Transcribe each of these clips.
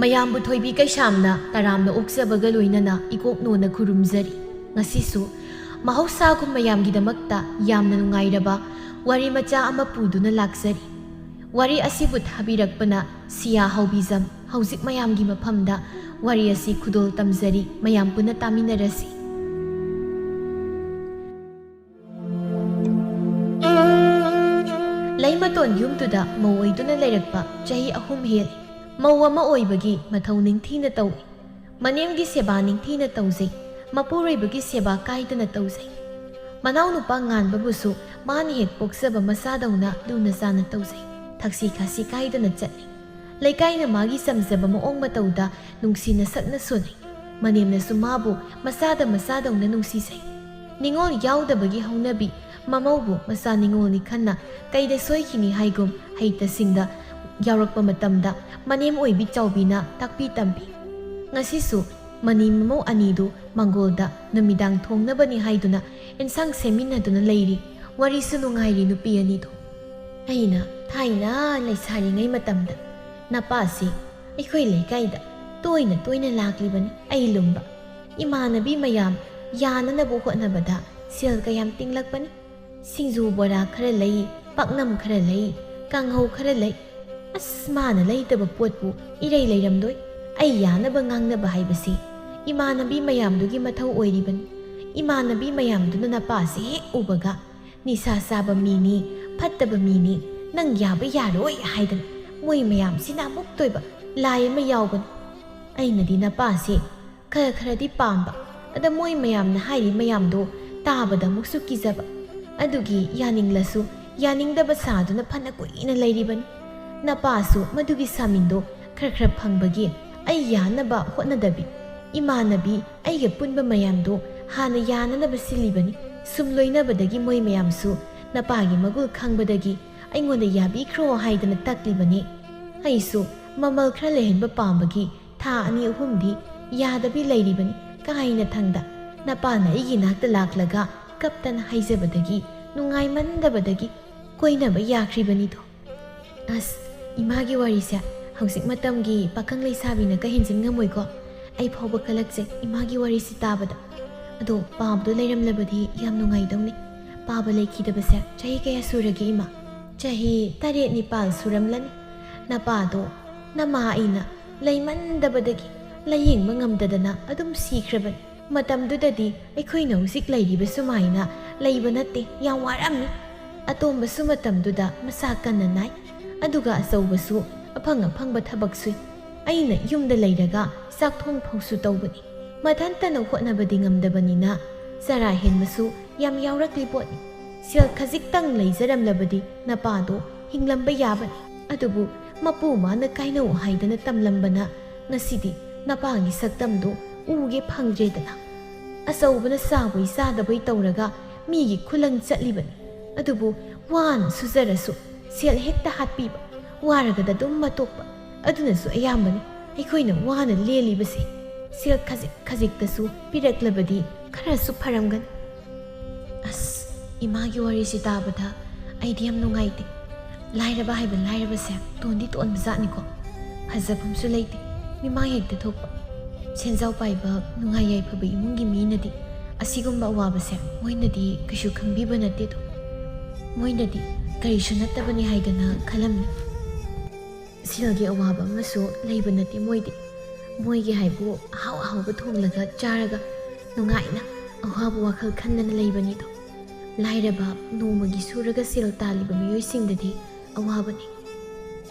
ꯃꯌꯥꯝꯕꯨ ꯊꯣꯏꯕꯤ ꯀꯩꯁꯥꯝꯅ ꯇꯔꯥꯝꯅ ꯑꯣꯛꯆꯕꯒ ꯂꯣꯏꯅꯅ ꯏꯀꯣꯛꯅꯣꯅ ꯈꯨꯔꯨꯝꯖꯔꯤ꯫ ꯉꯁꯤꯁꯨ ꯃꯍꯧꯁꯥꯒꯨꯝ ꯃꯌꯥꯝꯒꯤꯗꯃꯛꯇ ꯌꯥꯝꯅ ꯅꯨꯡꯉꯥꯏꯔꯕ ꯋꯥꯔꯤ ꯃꯆꯥ ꯑꯃ ꯄꯨꯗꯨꯅ ꯂꯥꯛꯆꯔꯤ꯫ ꯋꯥꯔꯤ ꯑꯁꯤꯕꯨ ꯊꯥꯕꯤꯔꯛꯄꯅ ꯁꯤꯌꯥ ꯍꯥꯎꯕꯤꯖꯝ꯫ ꯍꯧꯖꯤꯛ ꯃꯌꯥꯝꯒꯤ ꯃꯐꯝꯗ ꯋꯥꯔꯤ ꯑꯁꯤ ꯈꯨꯗꯣꯜ ꯇꯝꯖꯔꯤ, ꯃꯌꯥꯝ ꯄꯨꯟꯅ ꯇꯥꯃꯤꯟꯅꯔꯁꯤ꯫ ꯂꯩꯃꯇꯣꯟ ꯌꯨꯝꯗꯨꯗ ꯃꯧ ꯑꯣꯏꯗꯨꯅ ꯂꯩꯔꯛꯄ ꯆꯍꯤ 3 ꯍꯦꯜꯂꯤ꯫ ꯃꯧ ꯑꯃ ꯑꯣꯏꯕꯒꯤ ꯃꯊꯧ ꯅꯤꯡꯊꯤꯅ ꯇꯧꯏ꯫ ꯃꯅꯦꯝꯒꯤ ꯁꯦꯕꯥ ꯅꯤꯡꯊꯤꯅ ꯇꯧꯖꯩ, ꯃꯄꯨꯔꯣꯏꯕꯒꯤ ꯁꯦꯕꯥ ꯀꯥꯏꯗꯅ ꯇꯧꯖꯩ꯫ ꯃꯅꯥꯎꯅꯨꯄꯥ ꯉꯥꯟꯕꯕꯨꯁꯨ ꯃꯥꯅ ꯍꯦꯛ ꯄꯣꯛꯆꯕ ꯃꯆꯥꯗꯧꯅ ꯂꯨꯅ ꯆꯥꯅ ꯇꯧꯖꯩ, ꯊꯛꯁꯤ ꯈꯥꯁꯤ ꯀꯥꯏꯗꯅ ꯆꯠꯂꯤ꯫ ꯂꯩꯀꯥꯏꯅ ꯃꯥꯒꯤ ꯆꯝꯖꯕ ꯃꯑꯣꯡ ꯃꯇꯧꯗ ꯅꯨꯡꯁꯤꯅ ꯁꯛꯅ ꯁꯣꯟꯅꯩ, ꯃꯅꯦꯝꯅꯁꯨ ꯃꯥꯕꯨ ꯃꯆꯥꯗꯧꯅ ꯅꯨꯡꯁꯤꯖꯩ꯫ ꯅꯤꯡꯉꯣꯜ ꯌꯥꯎꯗꯕꯒꯤ ꯍꯧꯅꯕꯤ ꯃꯃꯧꯕꯨ ꯃꯆꯥ ꯅꯤꯡꯉꯣꯜꯅꯤ ꯈꯟꯅ ꯀꯩꯗ ꯁꯣꯏꯈꯤꯅꯤ ꯍꯥꯏꯒꯨꯝ ꯍꯩꯇꯁꯤꯡꯗ ꯌꯥꯎꯔꯛꯄ ꯃꯇꯝꯗ ꯃꯅꯦꯝ ꯑꯣꯏꯕꯤ ꯆꯥꯎꯕꯤꯅ ꯇꯥꯛꯄꯤ ꯇꯝꯕꯤ꯫ ꯉꯁꯤꯁꯨ ꯃꯅꯤ ꯃꯃꯧ ꯑꯅꯤꯗꯨ ꯃꯪꯒꯣꯜꯗ ꯅꯨꯃꯤꯗꯥꯡ ꯊꯣꯡꯅꯕꯅꯤ ꯍꯥꯏꯗꯨꯅ ꯑꯦꯟꯁꯥꯡ ꯁꯦꯝꯃꯤꯟꯅꯗꯨꯅ ꯂꯩꯔꯤ꯫ ꯋꯥꯔꯤꯁꯨ ꯅꯨꯡꯉꯥꯏꯔꯤ ꯅꯨꯄꯤ ꯑꯅꯤꯗꯨ꯫ ꯑꯩꯅ ꯊꯥꯏꯅ ꯂꯩꯁꯥꯔꯤꯉꯩ ꯃꯇꯝꯗ ꯅꯄꯥꯁꯤ ꯑꯩꯈꯣꯏ ꯂꯩꯀꯥꯏꯗ ꯇꯣꯏꯅ ꯇꯣꯏꯅ ꯂꯥꯛꯂꯤꯕꯅꯤ ꯑꯩ ꯂꯨꯝꯕ꯫ ꯏꯃꯥꯟꯅꯕꯤ ꯃꯌꯥꯝ ꯌꯥꯅꯅꯕ ꯍꯣꯠꯅꯕꯗ ꯁꯦꯜ ꯀꯌꯥꯝ ꯇꯤꯡꯂꯛꯄꯅꯤ꯫ ꯁꯤꯡꯖꯨ ꯕꯣꯔꯥ ꯈꯔ ꯂꯩ, ꯄꯥꯛꯅꯝ ꯈꯔ ꯂꯩ, ꯀꯥꯡꯍꯧ ꯈꯔ ꯂꯩ꯫ ꯑꯁ ꯃꯥꯅ ꯂꯩꯇꯕ ꯄꯣꯠꯄꯨ ꯏꯔꯩ ꯂꯩꯔꯝꯗꯣꯏ꯫ ꯑꯩ ꯌꯥꯅꯕ ꯉꯥꯡꯅꯕ ꯍꯥꯏꯕꯁꯤ ꯏꯃꯥꯟꯅꯕꯤ ꯃꯌꯥꯝꯗꯨꯒꯤ ꯃꯊꯧ ꯑꯣꯏꯔꯤꯕꯅꯤ꯫ ꯏꯃꯥꯟꯅꯕꯤ ꯃꯌꯥꯝꯗꯨꯅ ꯅꯄꯥꯁꯤ ꯍꯦꯛ ꯎꯕꯒ ꯅꯤꯁꯥ ꯆꯥꯕ ꯃꯤꯅꯤ, ꯐꯠꯇꯕ ꯃꯤꯅꯤ, ꯅꯪ ꯌꯥꯕ ꯌꯥꯔꯣꯏ ꯍꯥꯏꯗꯅ ꯃꯣꯏ ꯃꯌꯥꯝꯁꯤꯅ ꯑꯃꯨꯛꯇꯣꯏꯕ ꯂꯥꯏ ꯑꯃ ꯌꯥꯎꯕꯅꯤ꯫ ꯑꯩꯅꯗꯤ ꯅꯄꯥꯁꯤ ꯈꯔꯗꯤ ꯄꯥꯝꯕ, ꯑꯗ ꯃꯣꯏ ꯃꯌꯥꯝꯅ ꯍꯥꯏꯔꯤ ꯃꯌꯥꯝꯗꯣ ꯇꯥꯕꯗ ꯑꯃꯨꯛꯁꯨ ꯀꯤꯖꯕ꯫ ꯑꯗꯨꯒꯤ ꯌꯥꯅꯤꯡꯂꯁꯨ ꯌꯥꯅꯤꯡꯗꯕ ꯁꯥꯗꯨꯅ ꯐꯅ ꯀꯨꯏꯅ ꯂꯩꯔꯤꯕꯅꯤ꯫ ꯅꯄꯥꯁꯨ ꯃꯗꯨꯒꯤ ꯁꯥꯃꯤꯟꯗꯣ ꯈꯔ ꯐꯪꯕꯒꯤ ꯑꯩ ꯌꯥꯅꯕ ꯍꯣꯠꯅꯗꯕꯤ ꯏꯃꯥꯟꯅꯕꯤ ꯑꯩꯒ ꯄꯨꯟꯕ ꯃꯌꯥꯝꯗꯣ ꯍꯥꯟꯅ ꯌꯥꯅꯅꯕ ꯁꯤꯜꯂꯤꯕꯅꯤ꯫ ꯁꯨꯝ ꯂꯣꯏꯅꯕꯗꯒꯤ ꯃꯣꯏ ꯃꯌꯥꯝꯁꯨ ꯅꯄꯥꯒꯤ ꯃꯒꯨꯜ ꯈꯪꯕꯗꯒꯤ ꯑꯩꯉꯣꯟꯗ ꯌꯥꯕꯤꯈ꯭ꯔꯣ ꯍꯥꯏꯗꯅ ꯇꯛꯂꯤꯕꯅꯤ꯫ ꯑꯩꯁꯨ ꯃꯃꯜ ꯈꯔ ꯂꯩꯍꯟꯕ ꯄꯥꯝꯕꯒꯤ ꯊꯥ 2-3ꯗꯤ ꯌꯥꯗꯕꯤ ꯂꯩꯔꯤꯕꯅꯤ꯫ ꯀꯥꯏꯅ ꯊꯪꯗ ꯅꯄꯥꯅ ꯑꯩꯒꯤ ꯅꯥꯛꯇ ꯂꯥꯛꯂꯒ ꯀꯞꯇꯅ ꯍꯥꯏꯖꯕꯗꯒꯤ ꯅꯨꯡꯉꯥꯏꯃꯟꯗꯕꯗꯒꯤ ꯀꯣꯏꯅꯕ ꯌꯥꯈ꯭ꯔꯤꯕꯅꯤꯗꯣ꯫ ꯑꯁ ꯏꯃꯥꯒꯤ ꯋꯥꯔꯤꯁꯦ ꯍꯧꯖꯤꯛ ꯃꯇꯝꯒꯤ ꯄꯥꯈꯪ ꯂꯩꯁꯥꯕꯤꯅ ꯍꯦꯟꯖꯤꯟ ꯉꯝꯃꯣꯏꯀꯣ꯫ ꯑꯩ ꯐꯥꯎꯕ ꯀꯜꯂꯛꯆꯩ ꯏꯃꯥꯒꯤ ꯋꯥꯔꯤꯁꯤ ꯇꯥꯕꯗ꯫ ꯑꯗꯣ ꯄꯥꯕꯗꯣ ꯂꯩꯔꯝꯂꯕꯗꯤ ꯌꯥꯝ ꯅꯨꯡꯉꯥꯏꯗꯧꯅꯤ꯫ ꯄꯥꯕ ꯂꯩꯈꯤꯗꯕꯁꯦ ꯆꯍꯤ ꯀꯌꯥ ꯁꯨꯔꯒꯦ ꯏꯃꯥ? ꯆꯍꯤ 7-9 ꯁꯨꯔꯝꯂꯅꯤ꯫ ꯅꯄꯥꯗꯣ ꯅꯃꯥ ꯑꯩꯅ ꯂꯩꯃꯟꯗꯕꯗꯒꯤ ꯂꯥꯌꯦꯡꯕ ꯉꯝꯗꯗꯅ ꯑꯗꯨꯝ ꯁꯤꯈ꯭ꯔꯕꯅꯤ꯫ ꯃꯇꯝꯗꯨꯗꯗꯤ ꯑꯩꯈꯣꯏꯅ ꯍꯧꯖꯤꯛ ꯂꯩꯔꯤꯕ ꯁꯨꯃꯥꯏꯅ ꯂꯩꯕ ꯅꯠꯇꯦ, ꯌꯥꯝ ꯋꯥꯔꯝꯃꯤ꯫ ꯑꯇꯣꯝꯕꯁꯨ ꯃꯇꯝꯗꯨꯗ ꯃꯁꯥ ꯀꯟꯅ ꯅꯥꯏ, ꯑꯗꯨꯒ ꯑꯆꯧꯕꯁꯨ ꯑꯐꯪ ꯊꯕꯛ ꯁꯨꯏ꯫ ꯑꯩꯅ ꯌꯨꯝꯗ ꯂꯩꯔꯒ ꯆꯥꯛ ꯊꯣꯡ ꯐꯥꯎꯁꯨ ꯇꯧꯕꯅꯤ꯫ ꯃꯊꯟꯇꯅ ꯍꯣꯠꯅꯕꯗꯤ ꯉꯝꯗꯕꯅꯤꯅ ꯆꯔꯥ ꯍꯦꯟꯕꯁꯨ ꯌꯥꯝ ꯌꯥꯎꯔꯛꯂꯤ ꯄꯣꯠꯅꯤ꯫ ꯁꯦꯜ ꯈꯖꯤꯛꯇꯪ ꯂꯩꯖꯔꯝꯂꯕꯗꯤ ꯅꯄꯥꯗꯣ ꯍꯤꯡꯂꯝꯕ ꯌꯥꯕꯅꯤ꯫ ꯑꯗꯨꯕꯨ ꯃꯄꯨ ꯃꯥꯅ ꯀꯥꯏꯅꯧ ꯍꯥꯏꯗꯅ ꯇꯝꯂꯝꯕꯅ ꯉꯁꯤꯗꯤ ꯅꯄꯥꯒꯤ ꯁꯛꯇꯝꯗꯣ ꯎꯒꯦ ꯐꯪꯗ꯭ꯔꯦꯗꯅ꯫ ꯑꯆꯧꯕꯅ ꯆꯥꯕꯣꯏ ꯆꯥꯗꯕꯣꯏ ꯇꯧꯔꯒ ꯃꯤꯒꯤ ꯈꯨꯂꯪ ꯆꯠꯂꯤꯕꯅꯤ꯫ ꯑꯗꯨꯕꯨ ꯋꯥꯅ ꯁꯨꯖꯔꯁꯨ ꯁꯦꯜ ꯍꯦꯛꯇ ꯍꯥꯠꯄꯤꯕ, ꯋꯥꯔꯒꯗ ꯑꯗꯨꯝ ꯃꯇꯣꯛꯄ, ꯑꯗꯨꯅꯁꯨ ꯑꯌꯥꯝꯕꯅꯤ ꯑꯩꯈꯣꯏꯅ ꯋꯥꯅ ꯂꯦꯜꯂꯤꯕꯁꯦ꯫ ꯁꯦꯜ ꯈꯖꯤꯛꯇꯁꯨ ꯄꯤꯔꯛꯂꯕꯗꯤ ꯈꯔꯁꯨ ꯐꯔꯝꯒꯅꯤ꯫ ꯑꯁ ꯏꯃꯥꯒꯤ ꯋꯥꯔꯤꯁꯤ ꯇꯥꯕꯗ ꯑꯩꯗꯤ ꯌꯥꯝ ꯅꯨꯡꯉꯥꯏꯇꯦ꯫ ꯂꯥꯏꯔꯕ ꯍꯥꯏꯕ ꯂꯥꯏꯔꯕꯁꯦ ꯇꯣꯟꯗꯤ ꯇꯣꯟꯕ ꯖꯥꯠꯅꯤꯀꯣ꯫ ꯐꯖꯐꯝꯁꯨ ꯂꯩꯇꯦ, ꯃꯤꯃꯥꯡ ꯍꯦꯛꯇ ꯊꯣꯛꯄ꯫ ꯁꯦꯟꯖꯥꯎ パイꯕ ꯅꯨꯡꯉꯥꯏ ꯌꯥꯏꯐꯕ ꯏꯃꯨꯡꯒꯤ ꯃꯤꯅꯗꯤ ꯑꯁꯤꯒꯨꯝꯕ ꯑꯋꯥꯕꯁꯦ ꯃꯣꯏꯅꯗꯤ ꯀꯩꯁꯨ ꯈꯪꯕꯤꯕ ꯅꯠꯇꯦꯗꯣ꯫ ꯃꯣꯏꯅꯗꯤ ꯀꯔꯤꯁꯨ ꯅꯠꯇꯕꯅꯤ ꯍꯥꯏꯗꯅ ꯈꯜꯂꯝꯃꯤ꯫ ꯁꯦꯜꯒꯤ ꯑꯋꯥꯕ ꯑꯃꯁꯨ ꯂꯩꯕ ꯅꯠꯇꯦ ꯃꯣꯏꯗꯤ꯫ ꯃꯣꯏꯒꯤ ꯍꯥꯏꯕꯨ ꯑꯍꯥꯎꯕ ꯊꯣꯡꯂꯒ ꯆꯥꯔꯒ ꯅꯨꯡꯉꯥꯏꯅ ꯑꯋꯥꯕ ꯋꯥꯈꯜ ꯈꯟꯗꯅ ꯂꯩꯕꯅꯤꯗꯣ꯫ ꯂꯥꯏꯔꯕ ꯅꯣꯡꯃꯒꯤ ꯁꯨꯔꯒ ꯁꯦꯜ ꯇꯥꯜꯂꯤꯕ ꯃꯤꯑꯣꯏꯁꯤꯡꯗꯗꯤ ꯑꯋꯥꯕꯅꯤ꯫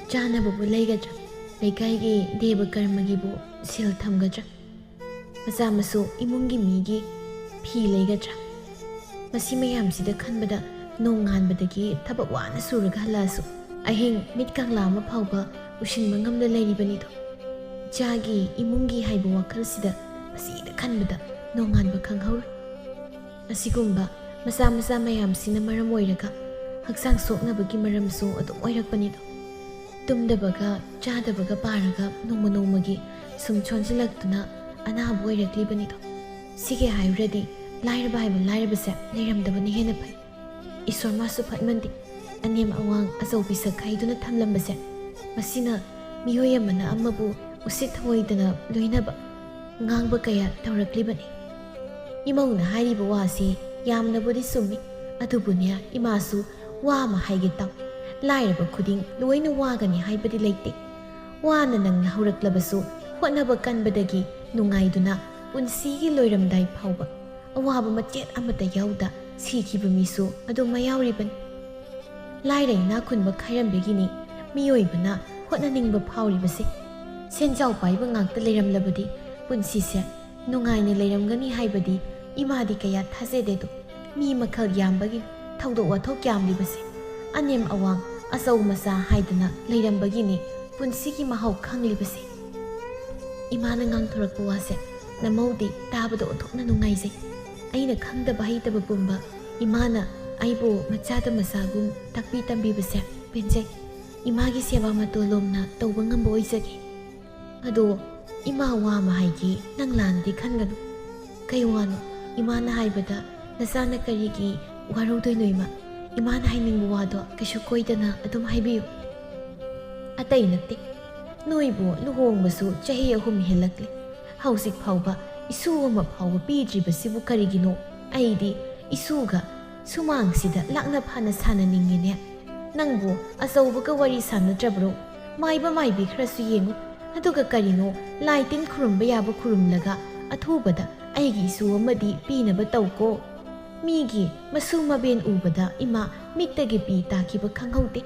ꯆꯥꯅꯕꯕꯨ ꯂꯩꯒꯗ꯭ꯔꯥ? ꯂꯩꯀꯥꯏꯒꯤ ꯗꯦꯕ ꯀꯔꯃꯒꯤꯕꯨ ꯁꯦꯜ ꯊꯝꯒꯗ꯭ꯔꯥ? ꯃꯆꯥ ꯃꯁꯨ ꯏꯃꯨꯡꯒꯤ ꯃꯤꯒꯤ ꯐꯤ ꯂꯩꯒꯗ꯭ꯔꯥ? ꯃꯁꯤ ꯃꯌꯥꯝꯁꯤꯗ ꯈꯟꯕꯗ ꯅꯣꯡ ꯉꯥꯟꯕꯗꯒꯤ ꯊꯕꯛ ꯋꯥꯅ ꯁꯨꯔꯒ ꯍꯜꯂꯛꯑꯁꯨ ꯑꯍꯤꯡ ꯃꯤꯠ ꯀꯥꯡꯂꯥ ꯑꯃ ꯐꯥꯎꯕ ꯎꯏꯁꯤꯟꯕ ꯉꯝꯗ ꯂꯩꯔꯤꯕꯅꯤꯗꯣ꯫ ꯏꯆꯥꯒꯤ ꯏꯃꯨꯡꯒꯤ ꯍꯥꯏꯕ ꯋꯥꯈꯜꯁꯤꯗ ꯃꯁꯤꯗ ꯈꯟꯕꯗ ꯅꯣꯡꯉꯥꯟꯕ ꯈꯪꯍꯧꯔꯣꯏ꯫ ꯑꯁꯤꯒꯨꯝꯕ ꯃꯆꯥ ꯃꯌꯥꯝꯁꯤꯅ ꯃꯔꯝ ꯑꯣꯏꯔꯒ ꯍꯛꯆꯥꯡ ꯁꯣꯛꯅꯕꯒꯤ ꯃꯔꯝꯁꯨ ꯑꯗꯨꯝ ꯑꯣꯏꯔꯛꯄꯅꯤꯗꯣ꯫ ꯇꯨꯝꯗꯕꯒ ꯆꯥꯗꯕꯒ ꯄꯥꯔꯒ ꯅꯣꯡꯃꯒꯤ ꯁꯨꯝ ꯁꯣꯟꯖꯤꯜꯂꯛꯇꯨꯅ ꯑꯅꯥꯕ ꯑꯣꯏꯔꯛꯂꯤꯕꯅꯤꯗꯣ꯫ ꯁꯤꯒꯤ ꯍꯥꯏꯔꯨꯔꯗꯤ ꯂꯥꯏꯔꯕ ꯍꯥꯏꯕ ꯂꯥꯏꯔꯕꯁꯦ ꯂꯩꯔꯝꯗꯕꯅ ꯍꯦꯟꯅ ꯐꯩ ꯏꯁꯣꯔ ꯃꯥꯁꯨ ꯐꯠꯃꯟꯗꯦ ꯑꯅꯦꯝ ꯑꯋꯥꯡ ꯑꯆꯧꯕꯤ ꯁꯛꯈꯥꯏꯗꯨꯅ ꯊꯝꯂꯝꯕꯁꯦ ꯃꯁꯤꯅ ꯃꯤꯑꯣꯏ ꯑꯃꯅ ꯑꯃꯕꯨ ꯎꯁꯤꯠ ꯊꯑꯣꯏꯗꯅ ꯂꯣꯏꯅꯕ ꯉꯥꯡꯕ ꯀꯌꯥ ꯇꯧꯔꯛꯂꯤꯕꯅꯤ ꯏꯃꯧꯅ ꯍꯥꯏꯔꯤꯕ ꯋꯥꯁꯤ ꯌꯥꯝꯅꯕꯨꯗꯤ ꯆꯨꯝꯃꯤ ꯑꯗꯨꯕꯨꯅꯦ ꯏꯃꯥꯁꯨ ꯋꯥ ꯑꯃ ꯍꯥꯏꯒꯦ ꯇꯥꯎ ꯂꯥꯏꯔꯕ ꯈꯨꯗꯤꯡ ꯂꯣꯏꯅ ꯋꯥꯒꯅꯤ ꯍꯥꯏꯕꯗꯤ ꯂꯩꯇꯦ ꯋꯥꯅ ꯅꯪꯅ ꯍꯧꯔꯛꯂꯕꯁꯨ ꯍꯣꯠꯅꯕ ꯀꯟꯕꯗꯒꯤ ꯅꯨꯡꯉꯥꯏꯗꯨꯅ ꯄꯨꯟꯁꯤꯒꯤ ꯂꯣꯏꯔꯝꯗꯥꯏ ꯐꯥꯎꯕ ꯑꯋꯥꯕ ꯃꯆꯦꯠ ꯑꯃꯠꯇ ꯌꯥꯎꯗ ꯁꯤꯈꯤꯕ ꯃꯤꯁꯨ ꯑꯗꯨꯝ ꯃꯌꯥꯎꯔꯤꯕꯅꯤ ꯂꯥꯏꯔ ꯏꯅꯥ ꯈꯨꯟꯕ ꯈꯥꯏꯔꯝꯕꯒꯤꯅꯤ ꯃꯤꯑꯣꯏꯕꯅ ꯍꯣꯠꯅꯅꯤꯡꯕ ꯐꯥꯎꯔꯤꯕꯁꯦ ꯁꯦꯟꯖꯥꯎ ꯄꯥꯏꯕ ꯉꯥꯛꯇ ꯂꯩꯔꯝꯂꯕꯗꯤ ꯄꯨꯟꯁꯤꯁꯦ ꯅꯨꯡꯉꯥꯏꯅ ꯂꯩꯔꯝꯒꯅꯤ ꯍꯥꯏꯕꯗꯤ ꯏꯃꯥꯗꯤ ꯀꯌꯥ ꯊꯥꯖꯗꯦꯗꯣ ꯃꯤ ꯃꯈꯜ ꯌꯥꯝꯕꯒꯤ ꯊꯧꯗꯣꯛ ꯋꯥꯊꯣꯛ ꯌꯥꯝꯂꯤꯕꯁꯦ ꯑꯅꯦꯝ ꯑꯋꯥꯡ ꯑꯆꯧ ꯃꯆꯥ ꯍꯥꯏꯗꯅ ꯂꯩꯔꯝꯕꯒꯤꯅꯤ ꯄꯨꯟꯁꯤꯒꯤ ꯃꯍꯥꯎ ꯈꯪꯂꯤꯕꯁꯦ ꯏꯃꯥꯅ ꯉꯥꯡꯊꯣꯔꯛꯄ ꯋꯥꯁꯦ ꯅꯃꯧꯗꯤ ꯇꯥꯕꯗ ꯑꯣꯟꯊꯣꯛꯅ ꯅꯨꯡꯉꯥꯏꯖꯩ ꯑꯩꯅ ꯈꯪꯗꯕ ꯍꯩꯇꯕ ꯄꯨꯝꯕ ꯏꯃꯥꯅ ꯑꯩꯕꯨ ꯃꯆꯥꯗ ꯃꯆꯥꯒꯨꯝ ꯇꯥꯛꯄꯤ ꯇꯝꯕꯤꯕꯁꯦ ꯄꯦꯟꯖꯩ ꯏꯃꯥꯒꯤ ꯁꯦꯕꯥ ꯃꯇꯣꯂꯣꯝꯅ ꯇꯧꯕ ꯉꯝꯕ ꯑꯣꯏꯖꯒꯦ ꯑꯗꯣ ꯏꯃꯥ ꯋꯥ ꯑꯃ ꯍꯥꯏꯒꯦ ꯅꯪ ꯂꯥꯟꯅꯗꯤ ꯈꯟꯒꯅꯨ ꯀꯩ ꯋꯥꯅꯣ ꯏꯃꯥꯅ ꯍꯥꯏꯕꯗ ꯅꯆꯥꯅ ꯀꯔꯤꯒꯤ ꯋꯥꯔꯧꯗꯣꯏꯅꯣ ꯏꯃꯥ ꯏꯃꯥꯅ ꯍꯥꯏꯅꯤꯡꯕ ꯋꯥꯗꯣ ꯀꯩꯁꯨ ꯀꯣꯏꯗꯅ ꯑꯗꯨꯝ ꯍꯥꯏꯕꯤꯌꯨ ꯑꯇꯩ ꯅꯠꯇꯦ ꯅꯣꯏꯕꯨ ꯂꯨꯍꯣꯡꯕꯁꯨ ꯆꯍꯤ 3 ꯍꯦꯜꯂꯛꯂꯤ ꯍꯧꯖꯤꯛ ꯐꯥꯎꯕ ꯏꯁꯨ ꯑꯃ ꯐꯥꯎꯕ ꯄꯤꯗ꯭ꯔꯤꯕꯁꯤꯕꯨ ꯀꯔꯤꯒꯤꯅꯣ ꯑꯩꯗꯤ ꯏꯁꯨꯒ ꯁꯨꯃꯥꯡꯁꯤꯗ ꯂꯥꯛꯅ ꯐꯥꯅ ꯁꯥꯟꯅꯅꯤꯡꯉꯤꯅꯦ ꯅꯪꯕꯨ ꯑꯆꯧꯕꯒ ꯋꯥꯔꯤ ꯁꯥꯟꯅꯗ꯭ꯔꯕ꯭ꯔꯣ ꯃꯥꯏꯕ ꯃꯥꯏꯕꯤ ꯈꯔꯁꯨ ꯌꯦꯡꯉꯨ ꯑꯗꯨꯒ ꯀꯔꯤꯅꯣ ꯂꯥꯏ ꯇꯤꯟ ꯈꯨꯔꯨꯝꯕ ꯌꯥꯕ ꯈꯨꯔꯨꯝꯂꯒ ꯑꯊꯨꯕꯗ ꯑꯩꯒꯤ ꯏꯁꯨ ꯑꯃꯗꯤ ꯄꯤꯅꯕ ꯇꯧꯀꯣ ꯃꯤꯒꯤ ꯃꯁꯨ ꯃꯕꯦꯟ ꯎꯕꯗ ꯏꯃꯥ ꯃꯤꯠꯇꯒꯤ ꯄꯤ ꯇꯥꯈꯤꯕ ꯈꯪꯍꯧꯗꯦ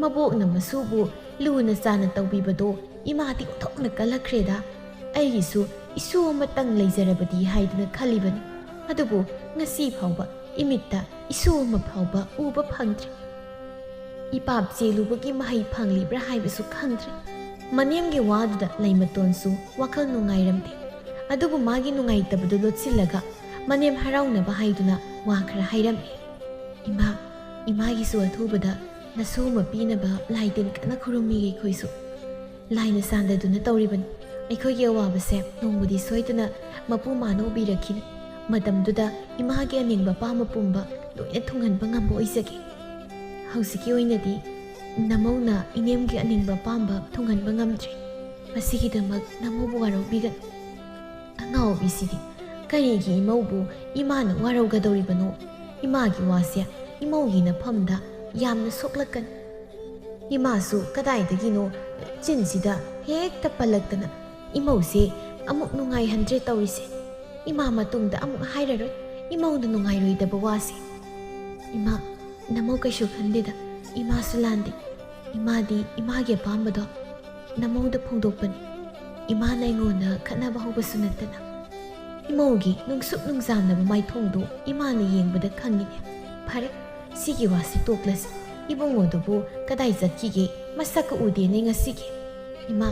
ꯃꯕꯣꯛꯅ ꯃꯁꯨꯕꯨ ꯂꯨꯅ ꯆꯥꯅ ꯇꯧꯕꯤꯕꯗꯣ ꯏꯃꯥꯗꯤ ꯑꯣꯟꯊꯣꯛꯅ ꯀꯜꯂꯛꯈ꯭ꯔꯦꯗ ꯑꯩꯒꯤꯁꯨ ꯏꯁꯨ ꯑꯃꯇꯪ ꯂꯩꯖꯔꯕꯗꯤ ꯍꯥꯏꯗꯨꯅ ꯈꯜꯂꯤꯕꯅꯤ ꯑꯗꯨꯕꯨ ꯉꯁꯤ ꯐꯥꯎꯕ ꯏꯃꯤꯠꯇ ꯏꯁꯨ ꯑꯃ ꯐꯥꯎꯕ ꯎꯕ ꯐꯪꯗ꯭ꯔꯤ ꯏꯄꯥꯞ ꯆꯦꯜꯂꯨꯕꯒꯤ ꯃꯍꯩ ꯐꯪꯂꯤꯕ꯭ꯔꯥ ꯍꯥꯏꯕꯁꯨ ꯈꯪꯗ꯭ꯔꯤ ꯃꯅꯦꯝꯒꯤ ꯋꯥꯗꯨꯗ ꯂꯩꯃꯇꯣꯟꯁꯨ ꯋꯥꯈꯜ ꯅꯨꯡꯉꯥꯏꯔꯝꯗꯦ ꯑꯗꯨꯕꯨ ꯃꯥꯒꯤ ꯅꯨꯡꯉꯥꯏꯇꯕꯗꯨ ꯂꯣꯠꯁꯤꯜꯂꯒ ꯃꯅꯦꯝ ꯍꯔꯥꯎꯅꯕ ꯍꯥꯏꯗꯨꯅ ꯋꯥ ꯈꯔ ꯍꯥꯏꯔꯝꯃꯤ ꯏꯃꯥꯒꯤꯁꯨ ꯑꯊꯨꯕꯗ ꯅꯁꯨ ꯑꯃ ꯄꯤꯅꯕ ꯂꯥꯏ ꯇꯤꯟ ꯀꯟꯅ ꯈꯨꯔꯨꯝꯃꯤꯒꯦ ꯑꯩꯈꯣꯏꯁꯨ ꯂꯥꯏꯅ ꯆꯥꯟꯗꯗꯨꯅ ꯇꯧꯔꯤꯕꯅꯤ ꯑꯩꯈꯣꯏꯒꯤ ꯑꯋꯥꯕꯁꯦ ꯅꯣꯡꯃꯗꯤ ꯁꯣꯏꯗꯅ ꯃꯄꯨ ꯃꯥꯅ ꯎꯕꯤꯔꯛꯈꯤꯅꯤ ꯃꯇꯝꯗꯨꯗ ꯏꯃꯥꯒꯤ ꯑꯅꯤꯡꯕ ꯑꯄꯥꯝꯕ ꯄꯨꯝꯕ ꯂꯣꯏꯅ ꯊꯨꯡꯍꯟꯕ ꯉꯝꯕ ꯑꯣꯏꯖꯒꯦ ꯍꯧꯖꯤꯛꯀꯤ ꯑꯣꯏꯅꯗꯤ ꯅꯃꯧꯅ ꯏꯅꯦꯝꯒꯤ ꯑꯅꯤꯡꯕ ꯑꯄꯥꯝꯕ ꯊꯨꯡꯍꯟꯕ ꯉꯝꯗ꯭ꯔꯤ ꯃꯁꯤꯒꯤꯗꯃꯛ ꯅꯃꯧꯕꯨ ꯋꯥꯔꯧꯕꯤꯒꯅꯨ ꯑꯉꯥꯎꯕꯤꯁꯤꯗꯤ ꯀꯔꯤꯒꯤ ꯏꯃꯧꯕꯨ ꯏꯃꯥꯅ ꯋꯥꯔꯧꯒꯗꯧꯔꯤꯕꯅꯣ ꯏꯃꯥꯒꯤ ꯋꯥꯁꯦ ꯏꯃꯧꯒꯤ ꯅꯐꯝꯗ ꯌꯥꯝꯅ ꯁꯣꯛꯂꯛꯀꯅꯤ ꯏꯃꯥꯁꯨ ꯀꯗꯥꯏꯗꯒꯤꯅꯣ ꯆꯤꯟꯁꯤꯗ ꯍꯦꯛꯇ ꯄꯜꯂꯛꯇꯅ ꯏꯃꯧꯁꯦ ꯑꯃꯨꯛ ꯅꯨꯡꯉꯥꯏꯍꯟꯗ꯭ꯔꯦ ꯇꯧꯔꯤꯁꯦ ꯏꯃꯥ ꯃꯇꯨꯡꯗ ꯑꯃꯨꯛ ꯍꯥꯏꯔꯔꯣꯏ ꯏꯃꯧꯅ ꯅꯨꯡꯉꯥꯏꯔꯣꯏꯗꯕ ꯋꯥꯁꯦ ꯏꯃꯥ ꯅꯃꯧ ꯀꯩꯁꯨ ꯈꯟꯗꯦꯗ ꯏꯃꯥꯁꯨ ꯂꯥꯟꯗꯦ ꯏꯃꯥꯗꯤ ꯏꯃꯥꯒꯤ ꯑꯄꯥꯝꯕꯗꯣ ꯅꯃꯧꯗ ꯐꯣꯡꯗꯣꯛꯄꯅꯤ ꯏꯃꯥꯅ ꯑꯩꯉꯣꯟꯗ ꯈꯠꯅꯕ ꯍꯧꯕꯁꯨ ꯅꯠꯇꯅ ꯏꯃꯧꯒꯤ ꯅꯨꯡꯁꯨꯛ ꯅꯨꯡꯖꯥꯝꯅꯕ ꯃꯥꯏꯊꯣꯡꯗꯣ ꯏꯃꯥꯅ ꯌꯦꯡꯕꯗ ꯈꯪꯉꯤꯅꯦ ꯐꯔꯦ ꯁꯤꯒꯤ ꯋꯥꯁꯤ ꯇꯣꯛꯂꯁꯤ ꯏꯕꯨꯡꯉꯣꯗꯨꯕꯨ ꯀꯗꯥꯏ ꯆꯠꯈꯤꯒꯦ ꯃꯁꯛꯀ ꯎꯗꯦꯅꯦ ꯉꯁꯤꯒꯤ ꯏꯃꯥ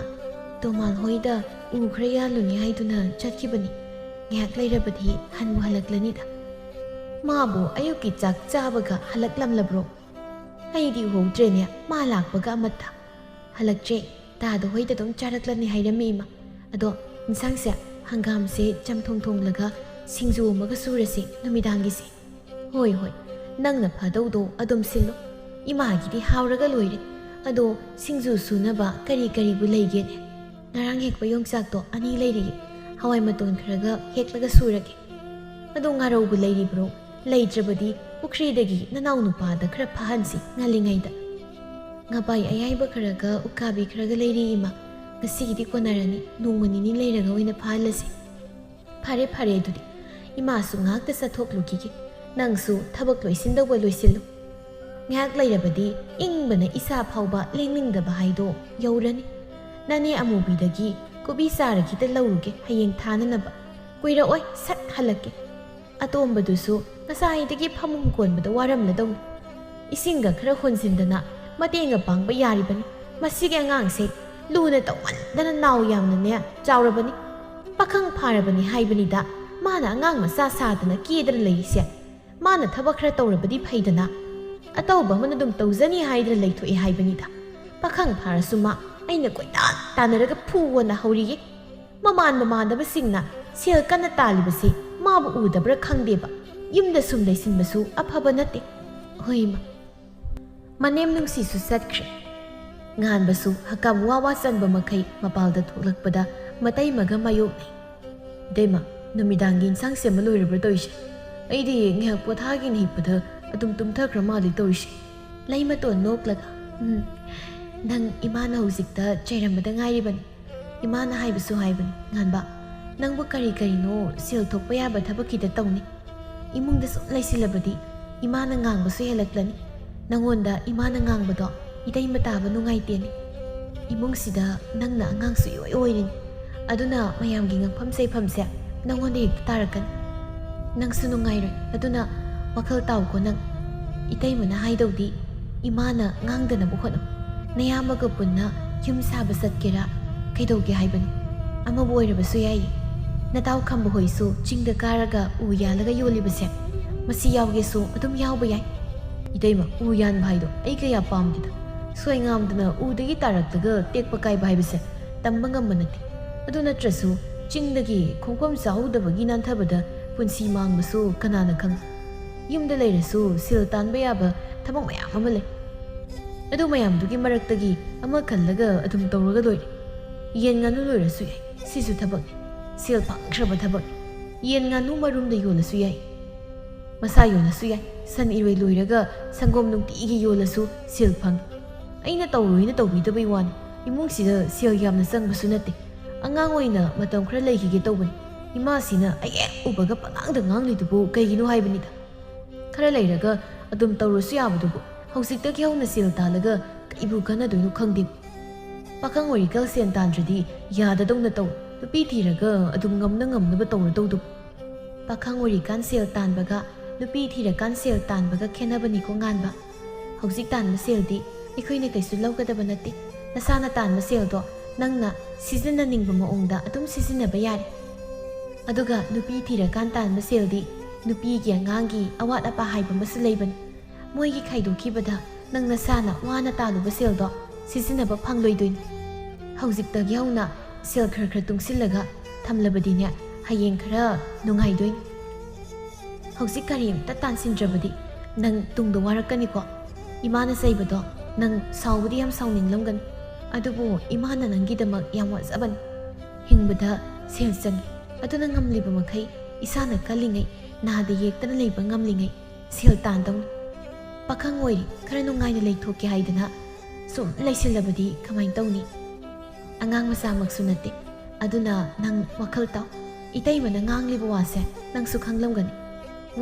ꯇꯣꯃꯥꯜ ꯍꯣꯏꯗ ꯎ ꯈꯔ ꯌꯥꯜꯂꯨꯅꯤ ꯍꯥꯏꯗꯨꯅ ꯆꯠꯈꯤꯕꯅꯤ ꯉꯥꯏꯍꯥꯛ ꯂꯩꯔꯕꯗꯤ ꯍꯟꯕꯨ ꯍꯜꯂꯛꯂꯅꯤꯗ ꯃꯥꯕꯨ ꯑꯌꯨꯛꯀꯤ ꯆꯥꯛ ꯆꯥꯕꯒ ꯍꯜꯂꯛꯂꯝꯂꯕ꯭ꯔꯣ ꯑꯩꯗꯤ ꯎꯍꯧꯗ꯭ꯔꯦꯅꯦ ꯃꯥ ꯂꯥꯛꯄꯒ ꯑꯃꯠꯇ ꯍꯜꯂꯛꯇ꯭ꯔꯦ ꯇꯥꯗ ꯍꯣꯏꯗ ꯑꯗꯨꯝ ꯆꯥꯔꯛꯂꯅꯤ ꯍꯥꯏꯔꯝꯃꯤ ꯏꯃꯥ ꯑꯗꯣ ꯏꯟꯁꯥꯡꯁꯦ ꯍꯪꯒꯥꯝꯁꯦ ꯆꯝꯊꯣꯡ ꯊꯣꯡꯂꯒ ꯁꯤꯡꯖꯨ ꯑꯃꯒ ꯁꯨꯔꯁꯤ ꯅꯨꯃꯤꯗꯥꯡꯒꯤꯁꯤ ꯍꯣꯏ ꯅꯪꯅ ꯐꯗꯧꯗꯣ ꯑꯗꯨꯝ ꯁꯤꯜꯂꯨ ꯏꯃꯥꯒꯤꯗꯤ ꯍꯥꯎꯔꯒ ꯂꯣꯏꯔꯦ ꯑꯗꯣ ꯁꯤꯡꯖꯨ ꯁꯨꯅꯕ ꯀꯔꯤꯕꯨ ꯂꯩꯒꯦꯅꯦ ꯉꯔꯥꯡ ꯍꯦꯛꯄ ꯌꯣꯡꯆꯥꯛꯇꯣ 2 ꯂꯩꯔꯤꯌꯦ ꯍꯋꯥꯏ ꯃꯇꯣꯟ ꯈꯔꯒ ꯍꯦꯛꯂꯒ ꯁꯨꯔꯒꯦ ꯑꯗꯣ ꯉꯥꯔꯧꯕꯨ ꯂꯩꯔꯤꯕ꯭ꯔꯣ ꯂꯩꯇ꯭ꯔꯕꯗꯤ ꯄꯨꯈ꯭ꯔꯤꯗꯒꯤ ꯅꯅꯥꯎ ꯅꯨꯄꯥꯗ ꯈꯔ ꯐꯥꯍꯟꯁꯤ ꯉꯜꯂꯤꯉꯩꯗ ꯉꯥꯄꯥꯏ ꯑꯌꯥꯏꯕ ꯈꯔꯒ ꯎꯀꯥꯕꯤ ꯈꯔꯒ ꯂꯩꯔꯤ ꯏꯃꯥ ꯉꯁꯤꯒꯤꯗꯤ ꯀꯣꯟꯅꯔꯅꯤ ꯅꯣꯡꯃ ꯅꯤꯅꯤ ꯂꯩꯔꯒ ꯑꯣꯏꯅ ꯐꯥꯍꯜꯂꯁꯤ ꯐꯔꯦ ꯑꯗꯨꯗꯤ ꯏꯃꯥꯁꯨ ꯉꯥꯛꯇ ꯆꯠꯊꯣꯛꯂꯨꯈꯤꯒꯦ ꯅꯪꯁꯨ ꯊꯕꯛ ꯂꯣꯏꯁꯤꯟꯗꯧꯕ ꯂꯣꯏꯁꯤꯜꯂꯨ ꯉꯥꯏꯍꯥꯛ ꯂꯩꯔꯕꯗꯤ ꯏꯪꯕꯅ ꯏꯁꯥ ꯐꯥꯎꯕ ꯂꯦꯡꯅꯤꯡꯗꯕ ꯍꯥꯏꯗꯣ ꯌꯧꯔꯅꯤ ꯅꯅꯦ ꯑꯃꯨꯕꯤꯗꯒꯤ ꯀꯣꯕꯤ ꯆꯥꯔ ꯈꯤꯇ ꯂꯧꯔꯨꯒꯦ ꯍꯌꯦꯡ ꯊꯥꯅꯅꯕ ꯀꯨꯏꯔꯛꯑꯣꯏ ꯁꯠ ꯍꯜꯂꯛꯀꯦ ꯑꯇꯣꯝꯕꯗꯨꯁꯨ ꯉꯁꯥꯏꯗꯒꯤ ꯐꯃꯨꯡ ꯀꯣꯟꯕꯗ ꯋꯥꯔꯝꯂꯗꯧꯅꯤ ꯏꯁꯤꯡꯒ ꯈꯔ ꯍꯣꯟꯖꯤꯟꯗꯅ ꯃꯇꯦꯡꯒ ꯄꯥꯡꯕ ꯌꯥꯔꯤꯕꯅꯤ ꯃꯁꯤꯒꯤ ꯑꯉꯥꯡꯁꯦ ꯂꯨꯅ ꯇꯧꯃꯟꯗꯅ ꯅꯥꯎ ꯌꯥꯝꯅꯅꯦ ꯆꯥꯎꯔꯕꯅꯤ ꯄꯥꯈꯪ ꯐꯥꯔꯕꯅꯤ ꯍꯥꯏꯕꯅꯤꯗ ꯃꯥꯅ ꯑꯉꯥꯡ ꯃꯆꯥ ꯁꯥꯗꯅ ꯀꯦꯗꯅ ꯂꯩꯔꯤꯁꯦ ꯃꯥꯅ ꯊꯕꯛꯈꯔ ꯇꯧꯔꯕꯗꯤ ꯐꯩꯗꯅ ꯑꯇꯧꯕ ꯑꯃꯅ ꯑꯗꯨꯝ ꯇꯧꯖꯅꯤ ꯍꯥꯏꯗꯅ ꯂꯩꯊꯣꯛꯑꯦ ꯍꯥꯏꯕꯅꯤꯗ ꯄꯥꯈꯪ ꯐꯥꯔꯁꯨ ꯃꯥ ꯑꯩꯅ ꯀꯣꯏꯇꯥꯟ ꯇꯥꯟꯅꯔꯒ ꯐꯨꯋꯣꯅ ꯍꯧꯔꯤꯌꯦ ꯃꯃꯥꯟꯅꯕꯁꯤꯡꯅ ꯁꯦꯜ ꯀꯟꯅ ꯇꯥꯜꯂꯤꯕꯁꯤ ꯃꯥꯕꯨ ꯎꯗꯕ꯭ꯔꯥ ꯈꯪꯗꯦꯕ ꯌꯨꯝꯗ ꯁꯨꯝ ꯂꯩꯁꯤꯟꯕꯁꯨ ꯑꯐꯕ ꯅꯠꯇꯦ ꯍꯣꯏꯃ ꯃꯅꯦꯝ ꯅꯨꯡꯁꯤꯁꯨ ꯆꯠꯈ꯭ꯔꯦ ꯉꯥꯟꯕꯁꯨ ꯍꯀꯥꯝ ꯋꯥ ꯆꯟꯕ ꯃꯈꯩ ꯃꯄꯥꯜꯗ ꯊꯣꯛꯂꯛꯄꯗ ꯃꯇꯩꯃꯒ ꯃꯥꯌꯣꯛꯅꯩ ꯏꯇꯩꯃ ꯅꯨꯃꯤꯗꯥꯡꯒꯤ ꯏꯟꯁꯥꯡ ꯁꯦꯝꯕ ꯂꯣꯏꯔꯕ꯭ꯔꯥ ꯇꯧꯔꯤꯁꯦ ꯑꯩꯗꯤ ꯉꯥꯏꯍꯥꯛ ꯄꯣꯊꯥꯒꯦꯅ ꯍꯤꯞꯄꯗ ꯑꯗꯨꯝ ꯇꯨꯝꯊꯈ꯭ꯔ ꯃꯥꯜꯂꯤ ꯇꯧꯔꯤꯁꯦ ꯂꯩꯃꯇꯣꯟ ꯅꯣꯛꯂꯒ ꯅꯪ ꯏꯃꯥꯅ ꯍꯧꯖꯤꯛꯇ ꯆꯩꯔꯝꯕꯗ ꯉꯥꯏꯔꯤꯕꯅꯤ 이마나 하이브수 하이브니 nganba nangbu kari karino sil thokpa yaba thabakida tawni imungda sum laisilabadi imana ngangbasu helaklani nangonda imana ngangbado idai mataba nungaiteni imungsida nangna angangsu yoi oirin aduna mayamgi ngangpham seifamse nangonda hekta tarakani nangsu nungairoi aduna wakhal tawko nang idai mana haidawdi imana ngangdanabu hono nayamaga punna yum saba satkera kaidoge haibani amabu oirabasu yai nataw khamba hoisu chingda karaga u yalaga yolibase masi yawgesu adum yawba yai idaima u yan bhaido ai kaya pamdida soingamdana udagi taraktaga tekpa kai bhaibase tamba ngammanati adu natrasu chingdagi khongkhom saudabagi nanthabada punsi mangbasu kanana khang yumda leirasu sil tanba yaba thabang mayam ama le adu mayam dugi maraktagi ama khallaga adum tawraga loi yen nganu loirasu yai sisu thabak sil pangkraba thabak yen nganu marumda yolasu yai masa yolasu yai san iroi loiraga sangom nungtigi yolasu sil phang aina tawroina tawbidabai wani imungsida sil yamna sangbasu nate angang oina matam khra leikige tawbani ima sina ayek ubaga panangda nganglidubu kaigino haibanida khara leiraga adum tawrosu yabudubu hausikta gyawna sil talaga kaibu kanadoino khangde pakang origal sen tandradi yadadongna taw nupi thiraga adum ngamna ngamnaba tawradawdu pakang orikan sel tanbaga nupi thirakan sel tanbaga khenabani ko nganba hausik tanma seldi ꯑꯩꯈꯣꯏꯅ ꯀꯩꯁꯨ ꯂꯧꯒꯗꯕ ꯅꯠꯇꯦ ꯅꯁꯥꯅ ꯇꯥꯟꯕ ꯁꯦꯜꯗꯣ ꯅꯪꯅ ꯁꯤꯖꯤꯟꯅꯅꯤꯡꯕ ꯃꯑꯣꯡꯗ ꯑꯗꯨꯝ ꯁꯤꯖꯤꯟꯅꯕ ꯌꯥꯔꯦ ꯑꯗꯨꯒ ꯅꯨꯄꯤ ꯊꯤꯔꯀꯥꯟ ꯇꯥꯟꯕ ꯁꯦꯜꯗꯤ ꯅꯨꯄꯤꯒꯤ ꯑꯉꯥꯡꯒꯤ ꯑꯋꯥꯠ ꯑꯄꯥ ꯍꯥꯏꯕ ꯑꯃꯁꯨ ꯂꯩꯕꯅꯤ ꯃꯣꯏꯒꯤ ꯈꯥꯏꯗꯣꯛꯈꯤꯕꯗ ꯅꯪ ꯅꯁꯥꯅ ꯋꯥꯅ ꯇꯥꯜꯂꯨꯕ ꯁꯦꯜꯗꯣ ꯁꯤꯖꯤꯟꯅꯕ ꯐꯪꯂꯣꯏꯗꯣꯏꯅꯤ ꯍꯧꯖꯤꯛꯇꯒꯤ ꯍꯧꯅ ꯁꯦꯜ ꯈꯔ ꯈꯔ ꯇꯨꯡꯁꯤꯜꯂꯒ ꯊꯝꯂꯕꯗꯤꯅꯦ ꯍꯌꯦꯡ ꯈꯔ ꯅꯨꯡꯉꯥꯏꯗꯣꯏꯅꯤ ꯍꯧꯖꯤꯛ ꯀꯔꯤꯝꯇ ꯇꯥꯟꯁꯤꯟꯗ꯭ꯔꯕꯗꯤ ꯅꯪ ꯇꯨꯡꯗ ꯋꯥꯔꯛꯀꯅꯤꯀꯣ ꯏꯃꯥꯅ ꯆꯩꯕꯗꯣ ꯅꯪ ꯁꯥꯎꯕꯗꯤ ꯌꯥꯝ ꯁꯥꯎꯅꯤꯡꯂꯝꯒꯅꯤ ꯑꯗꯨꯕꯨ ꯏꯃꯥꯅ ꯅꯪꯒꯤꯗꯃꯛ ꯌꯥꯝ ꯋꯥꯖꯕꯅꯤ ꯍꯤꯡꯕꯗ ꯁꯦꯜ ꯆꯪꯏ ꯑꯗꯨꯅ ꯉꯝꯂꯤꯕ ꯃꯈꯩ ꯏꯁꯥꯅ ꯀꯜꯂꯤꯉꯩ ꯅꯥꯗ ꯌꯦꯛꯇꯅ ꯂꯩꯕ ꯉꯝꯂꯤꯉꯩ ꯁꯦꯜ ꯇꯥꯟꯗꯧꯅꯤ ꯄꯥꯈꯪ ꯑꯣꯏꯔꯤ ꯈꯔ ꯅꯨꯡꯉꯥꯏꯅ ꯂꯩꯊꯣꯛꯀꯦ ꯍꯥꯏꯗꯅ ꯁꯨꯝ ꯂꯩꯁꯤꯜꯂꯕꯗꯤ ꯀꯃꯥꯏꯅ ꯇꯧꯅꯤ ꯑꯉꯥꯡ ꯃꯆꯥꯃꯛꯁꯨ ꯅꯠꯇꯦ ꯑꯗꯨꯅ ꯅꯪ ꯋꯥꯈꯜ ꯇꯥꯎ ꯏꯇꯩꯃꯅ ꯉꯥꯡꯂꯤꯕ ꯋꯥꯁꯦ ꯅꯪꯁꯨ ꯈꯪꯂꯝꯒꯅꯤ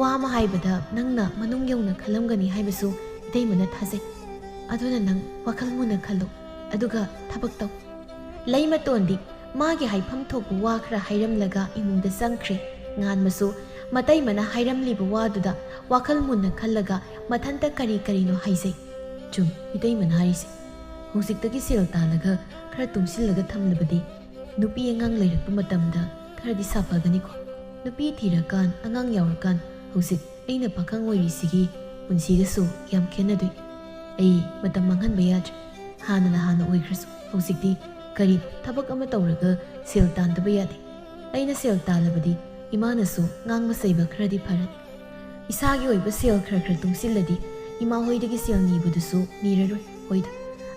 ꯋꯥ ꯑꯃ ꯍꯥꯏꯕꯗ ꯅꯪꯅ ꯃꯅꯨꯡ ꯌꯧꯅ ꯈꯜꯂꯝꯒꯅꯤ ꯍꯥꯏꯕꯁꯨ 이대이만나 타세 아두나 낭 와칼무나 칼로 아두가 타박떡 레이마 또언디 마게 하이팜 토구 와 크라 하이람라가 이문다 쌍크레 nganmasu matayimana hairamliba waduda wakalmunna khallaga mathanta kari karino haisai chum itaimana harise housiktagi sel talaga khara tumsillaga thamlabadi nupi angang leirakpa matamda kharadi safagani ko nupi thirakan angang yaurakan housik aina pakhang oirisigi punsigasu yam khenadui ai matam manghan bayaj hana oikhrasu housikti kari thabak ama tawraga sel tandaba yade aina sel talabadi इमानसु ngang masaiba khradi pharani isagi oiba sel khra tungsiladi ima hoidagi sel nibudusu niraroi hoida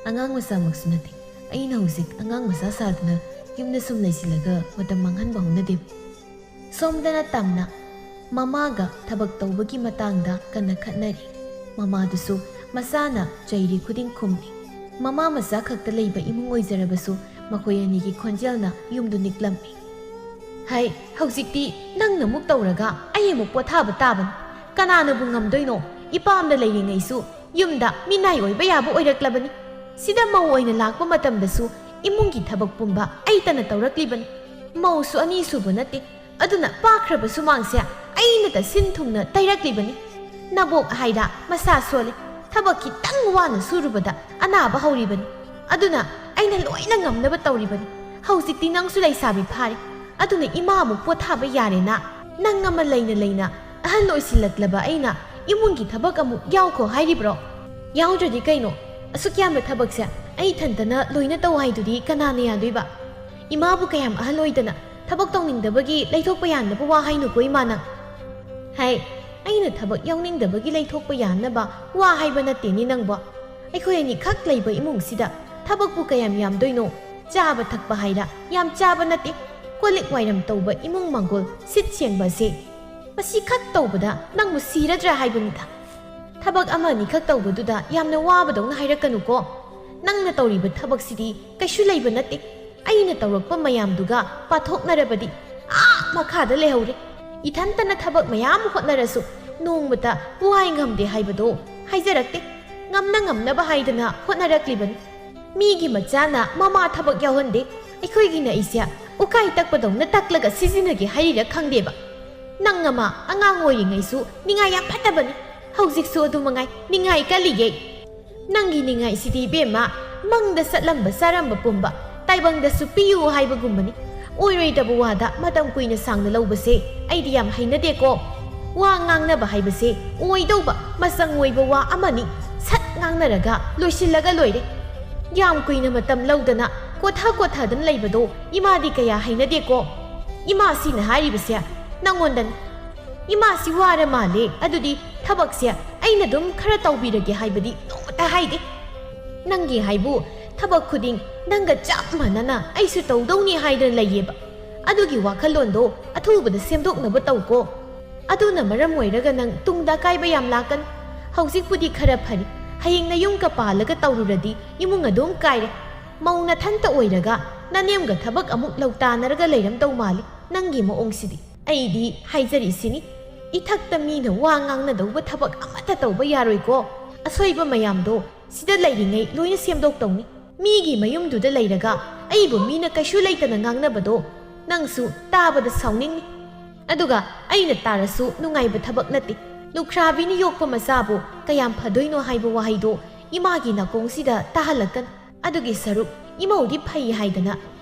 angang masa maksunati aina husik angang masa sadna yumna sum laisilaga matam manghan bahunade somdana tamna mamaga thabak tawbagi matangda kana khatnari mama dusu masana jairi khuding khumni mama masa khakta leiba imung oizarabasu makoyani gi khonjelna yumdu niklammi hai hausikti nangna muk tawraga ai muk pothaba taban kanana bu ngamdoino ipamda leiringaisu yumda minai oiba yabu oiraklabani sida mau oina lakpa matamdasu imungi thabak pumba ai tana tawraklibani mausu ani subu nate aduna pakhrabasu sumangse aina ta sinthungna tairaklibani nabok haida masa sole thabak kitang wana surubada anaba hauribani aduna aina loina ngamnaba tawribani hausikti nangsu laisabi phari aduna imamu pothaba yarena nang ama leina ahan oisilaklaba aina imungi thabak amu yawko hairibro yawdradi kaino asukyamba thabakse ai thantana loina taw haidudi kanana yadoiba imabu kayam ahan oidana ꯊꯕꯛ ꯇꯧꯅꯤꯡꯗꯕꯒꯤ ꯂꯩꯊꯣꯛꯄ ꯌꯥꯅꯕ ꯋꯥ ꯍꯥꯏꯅꯨꯀꯣ ꯏꯃꯥ ꯅꯪ ꯍꯥꯏ ꯑꯩꯅ ꯊꯕꯛ ꯌꯥꯎꯅꯤꯡꯗꯕꯒꯤ ꯂꯩꯊꯣꯛꯄ ꯌꯥꯅꯕ ꯋꯥ ꯍꯥꯏꯕ ꯅꯠꯇꯦꯅꯤ ꯅꯪꯕꯣ ꯑꯩꯈꯣꯏ ꯑꯅꯤꯈꯛ ꯂꯩꯕ ꯏꯃꯨꯡꯁꯤꯗ ꯊꯕꯛꯄꯨ ꯀꯌꯥꯝ ꯌꯥꯝꯗꯣꯏꯅꯣ ꯆꯥꯕ ꯊꯛꯄ ꯍꯥꯏꯔ ꯌꯥꯝ ꯆꯥꯕ ꯅꯠꯇꯦ ꯀꯣꯜꯂꯤꯛ ꯋꯥꯏꯔꯝ ꯇꯧꯕ ꯏꯃꯨꯡ ꯃꯪꯒꯣꯜ ꯁꯤꯠ ꯁꯦꯡꯕꯁꯦ ꯃꯁꯤ ꯈꯛ ꯇꯧꯕꯗ ꯅꯪꯕꯨ ꯁꯤꯔꯗ꯭ꯔꯥ ꯍꯥꯏꯕꯅꯤꯗ ꯊꯕꯛ ꯑꯃ ꯑꯅꯤꯈꯛ ꯇꯧꯕꯗꯨꯗ ꯌꯥꯝꯅ ꯋꯥꯕꯗꯧꯅ ꯍꯥꯏꯔꯛꯀꯅꯨꯀꯣ ꯅꯪꯅ ꯇꯧꯔꯤꯕ ꯊꯕꯛꯁꯤꯗꯤ ꯀꯩꯁꯨ ꯂꯩꯕ ꯅꯠꯇꯦ ꯑꯩꯅ ꯇꯧꯔꯛꯄ ꯃꯌꯥꯝꯗꯨꯒ ꯄꯥꯊꯣꯛꯅꯔꯕꯗꯤ ꯃꯈꯥꯗ ꯂꯩꯍꯧꯔꯦ ꯏꯊꯟꯇꯅ ꯊꯕꯛ ꯃꯌꯥꯝ ꯍꯣꯠꯅꯔꯁꯨ ꯅꯣꯡꯃꯇ ꯋꯥꯏ ꯉꯝꯗꯦ ꯍꯥꯏꯕꯗꯣ ꯍꯥꯏꯖꯔꯛꯇꯦ ꯉꯝꯅ ꯉꯝꯅꯕ ꯍꯥꯏꯗꯅ ꯍꯣꯠꯅꯔꯛꯂꯤꯕꯅꯤ ꯃꯤꯒꯤ ꯃꯆꯥꯅ ꯃꯃꯥ ꯊꯕꯛ ꯌꯥꯎꯍꯟꯗꯦ ꯑꯩꯈꯣꯏꯒꯤꯅ ꯑꯩꯁꯦ ꯎꯀꯥꯏ ꯇꯛꯄꯗꯧꯅ ꯇꯛꯂꯒ ꯁꯤꯖꯤꯟꯅꯒꯦ ꯍꯥꯏꯔꯤꯔ ꯈꯪꯗꯦꯕ ꯅꯪ ꯑꯃ ꯑꯉꯥꯡ ꯑꯣꯏꯔꯤꯉꯩꯁꯨ ꯅꯤꯡꯉꯥꯏ ꯌꯥꯝ ꯐꯠꯇꯕꯅꯤ ꯍꯧꯖꯤꯛꯁꯨ ꯑꯗꯨ ꯃꯉꯥꯏ ꯅꯤꯡꯉꯥꯏ ꯀꯜꯂꯤꯒꯦ ꯅꯪꯒꯤ ꯅꯤꯡꯉꯥꯏꯁꯤꯗꯤ ꯏꯕꯦꯝꯃ ꯃꯪꯗ ꯆꯠꯂꯝꯕ ꯆꯥꯔꯝꯕ ꯄꯨꯝꯕ ꯇꯥꯏꯕꯪꯗꯁꯨ ꯄꯤꯌꯨ ꯍꯥꯏꯕꯒꯨꯝꯕꯅꯤ ꯑꯣꯏꯔꯣꯏꯗꯕ ꯋꯥꯗ ꯃꯇꯝ ꯀꯨꯏꯅ ꯁꯥꯡꯅ ꯂꯧꯕꯁꯦ ꯑꯩꯗꯤ ꯌꯥꯝ ꯍꯩꯅꯗꯦꯀꯣ ꯋꯥ ꯉꯥꯡꯅꯕ ꯍꯥꯏꯕꯁꯦ ꯑꯣꯏꯗꯧꯕ ꯃꯆꯪ ꯑꯣꯏꯕ ꯋꯥ ꯑꯃꯅꯤ ꯁꯠ ꯉꯥꯡꯅꯔꯒ ꯂꯣꯏꯁꯤꯜꯂꯒ ꯂꯣꯏꯔꯦ ꯌꯥꯝ ꯀꯨꯏꯅ ꯃꯇꯝ ꯂꯧꯗꯅ ꯀꯣꯊꯗꯅ ꯂꯩꯕꯗꯣ ꯏꯃꯥꯗꯤ ꯀꯌꯥ ꯍꯩꯅꯗꯦꯀꯣ ꯏꯃꯥꯁꯤꯅ ꯍꯥꯏꯔꯤꯕꯁꯦ ꯅꯪꯉꯣꯟꯗꯅꯤ ꯏꯃꯥꯁꯤ ꯋꯥꯔ ꯃꯥꯜꯂꯦ ꯑꯗꯨꯗꯤ ꯊꯕꯛꯁꯦ ꯑꯩꯅ ꯑꯗꯨꯝ ꯈꯔ ꯇꯧꯕꯤꯔꯒꯦ ꯍꯥꯏꯕꯗꯤ ꯅꯣꯡꯃꯇ ꯍꯥꯏꯗꯦ ꯅꯪꯒꯤ ꯍꯥꯏꯕꯨ ꯊꯕꯛ ꯈꯨꯗꯤꯡ ꯅꯪꯒ ꯆꯞ ꯃꯥꯟꯅꯅ ꯑꯩꯁꯨ ꯇꯧꯗꯧꯅꯤ ꯍꯥꯏꯗꯅ ꯂꯩꯌꯦꯕ ꯑꯗꯨꯒꯤ ꯋꯥꯈꯜꯂꯣꯟꯗꯣ ꯑꯊꯨꯕꯗ ꯁꯦꯝꯗꯣꯛꯅꯕ ꯇꯧꯀꯣ ꯑꯗꯨꯅ ꯃꯔꯝ ꯑꯣꯏꯔꯒ ꯅꯪ ꯇꯨꯡꯗ ꯑꯀꯥꯏꯕ ꯌꯥꯝ ꯂꯥꯛꯀꯅꯤ ꯍꯧꯖꯤꯛꯄꯨꯗꯤ ꯈꯔ ꯐꯔꯤ ꯍꯌꯦꯡ ꯅꯌꯨꯝꯒ ꯄꯥꯜꯂꯒ ꯇꯧꯔꯨꯔꯗꯤ ꯏꯃꯨꯡ ꯑꯗꯨꯝ ꯀꯥꯏꯔꯦ ꯃꯧ ꯅꯊꯟꯇ ꯑꯣꯏꯔꯒ ꯅꯅꯦꯝꯒ ꯊꯕꯛ ꯑꯃꯨꯛ ꯂꯧ ꯇꯥꯟꯅꯔꯒ ꯂꯩꯔꯝꯗꯧ ꯃꯥꯜꯂꯤ ꯅꯪꯒꯤ ꯃꯑꯣꯡꯁꯤꯗꯤ ꯑꯩꯗꯤ ꯍꯥꯏꯖꯔꯤꯁꯤꯅꯤ ꯏꯊꯛꯇ ꯃꯤꯅ ꯋꯥ ꯉꯥꯡꯅꯗꯧꯕ ꯊꯕꯛ ꯑꯃꯠꯇ ꯇꯧꯕ ꯌꯥꯔꯣꯏꯀꯣ ꯑꯁꯣꯏꯕ ꯃꯌꯥꯝꯗꯣ ꯁꯤꯗ ꯂꯩꯔꯤꯉꯩ ꯂꯣꯏꯅ ꯁꯦꯝꯗꯣꯛꯇꯧꯅꯤ ꯃꯤꯒꯤ ꯃꯌꯨꯝꯗꯨꯗ ꯂꯩꯔꯒ ꯑꯩꯕꯨ ꯃꯤꯅ ꯀꯩꯁꯨ ꯂꯩꯇꯅ ꯉꯥꯡꯅꯕꯗோ ꯅꯪꯁꯨ ꯇꯥꯕꯗ ꯁꯥꯎꯅꯤꯡꯅꯤ ꯑꯗꯨꯒ ꯑꯩꯅ ꯇꯥꯔꯁꯨ ꯅꯨꯡꯉꯥꯏꯕ ꯊꯕꯛ ꯅꯠꯇꯦ ꯂꯨꯈ꯭ꯔꯥꯕꯤꯅ ꯌꯣꯛꯄ ꯃꯆꯥꯕꯨ ꯀꯌꯥꯝ ꯐꯗꯣꯏꯅꯣ ꯍꯥꯏꯕ ꯋꯥꯍꯩꯗꯣ ꯏꯃꯥꯒꯤ ꯅꯥꯀꯣꯡꯁꯤꯗ ꯇꯥꯍꯜꯂꯛꯀꯅꯤ ꯑꯗꯨꯒꯤ ꯁꯔꯨꯛ ꯏꯃꯧꯗꯤ ꯐꯩ ꯍꯥꯏꯗꯅ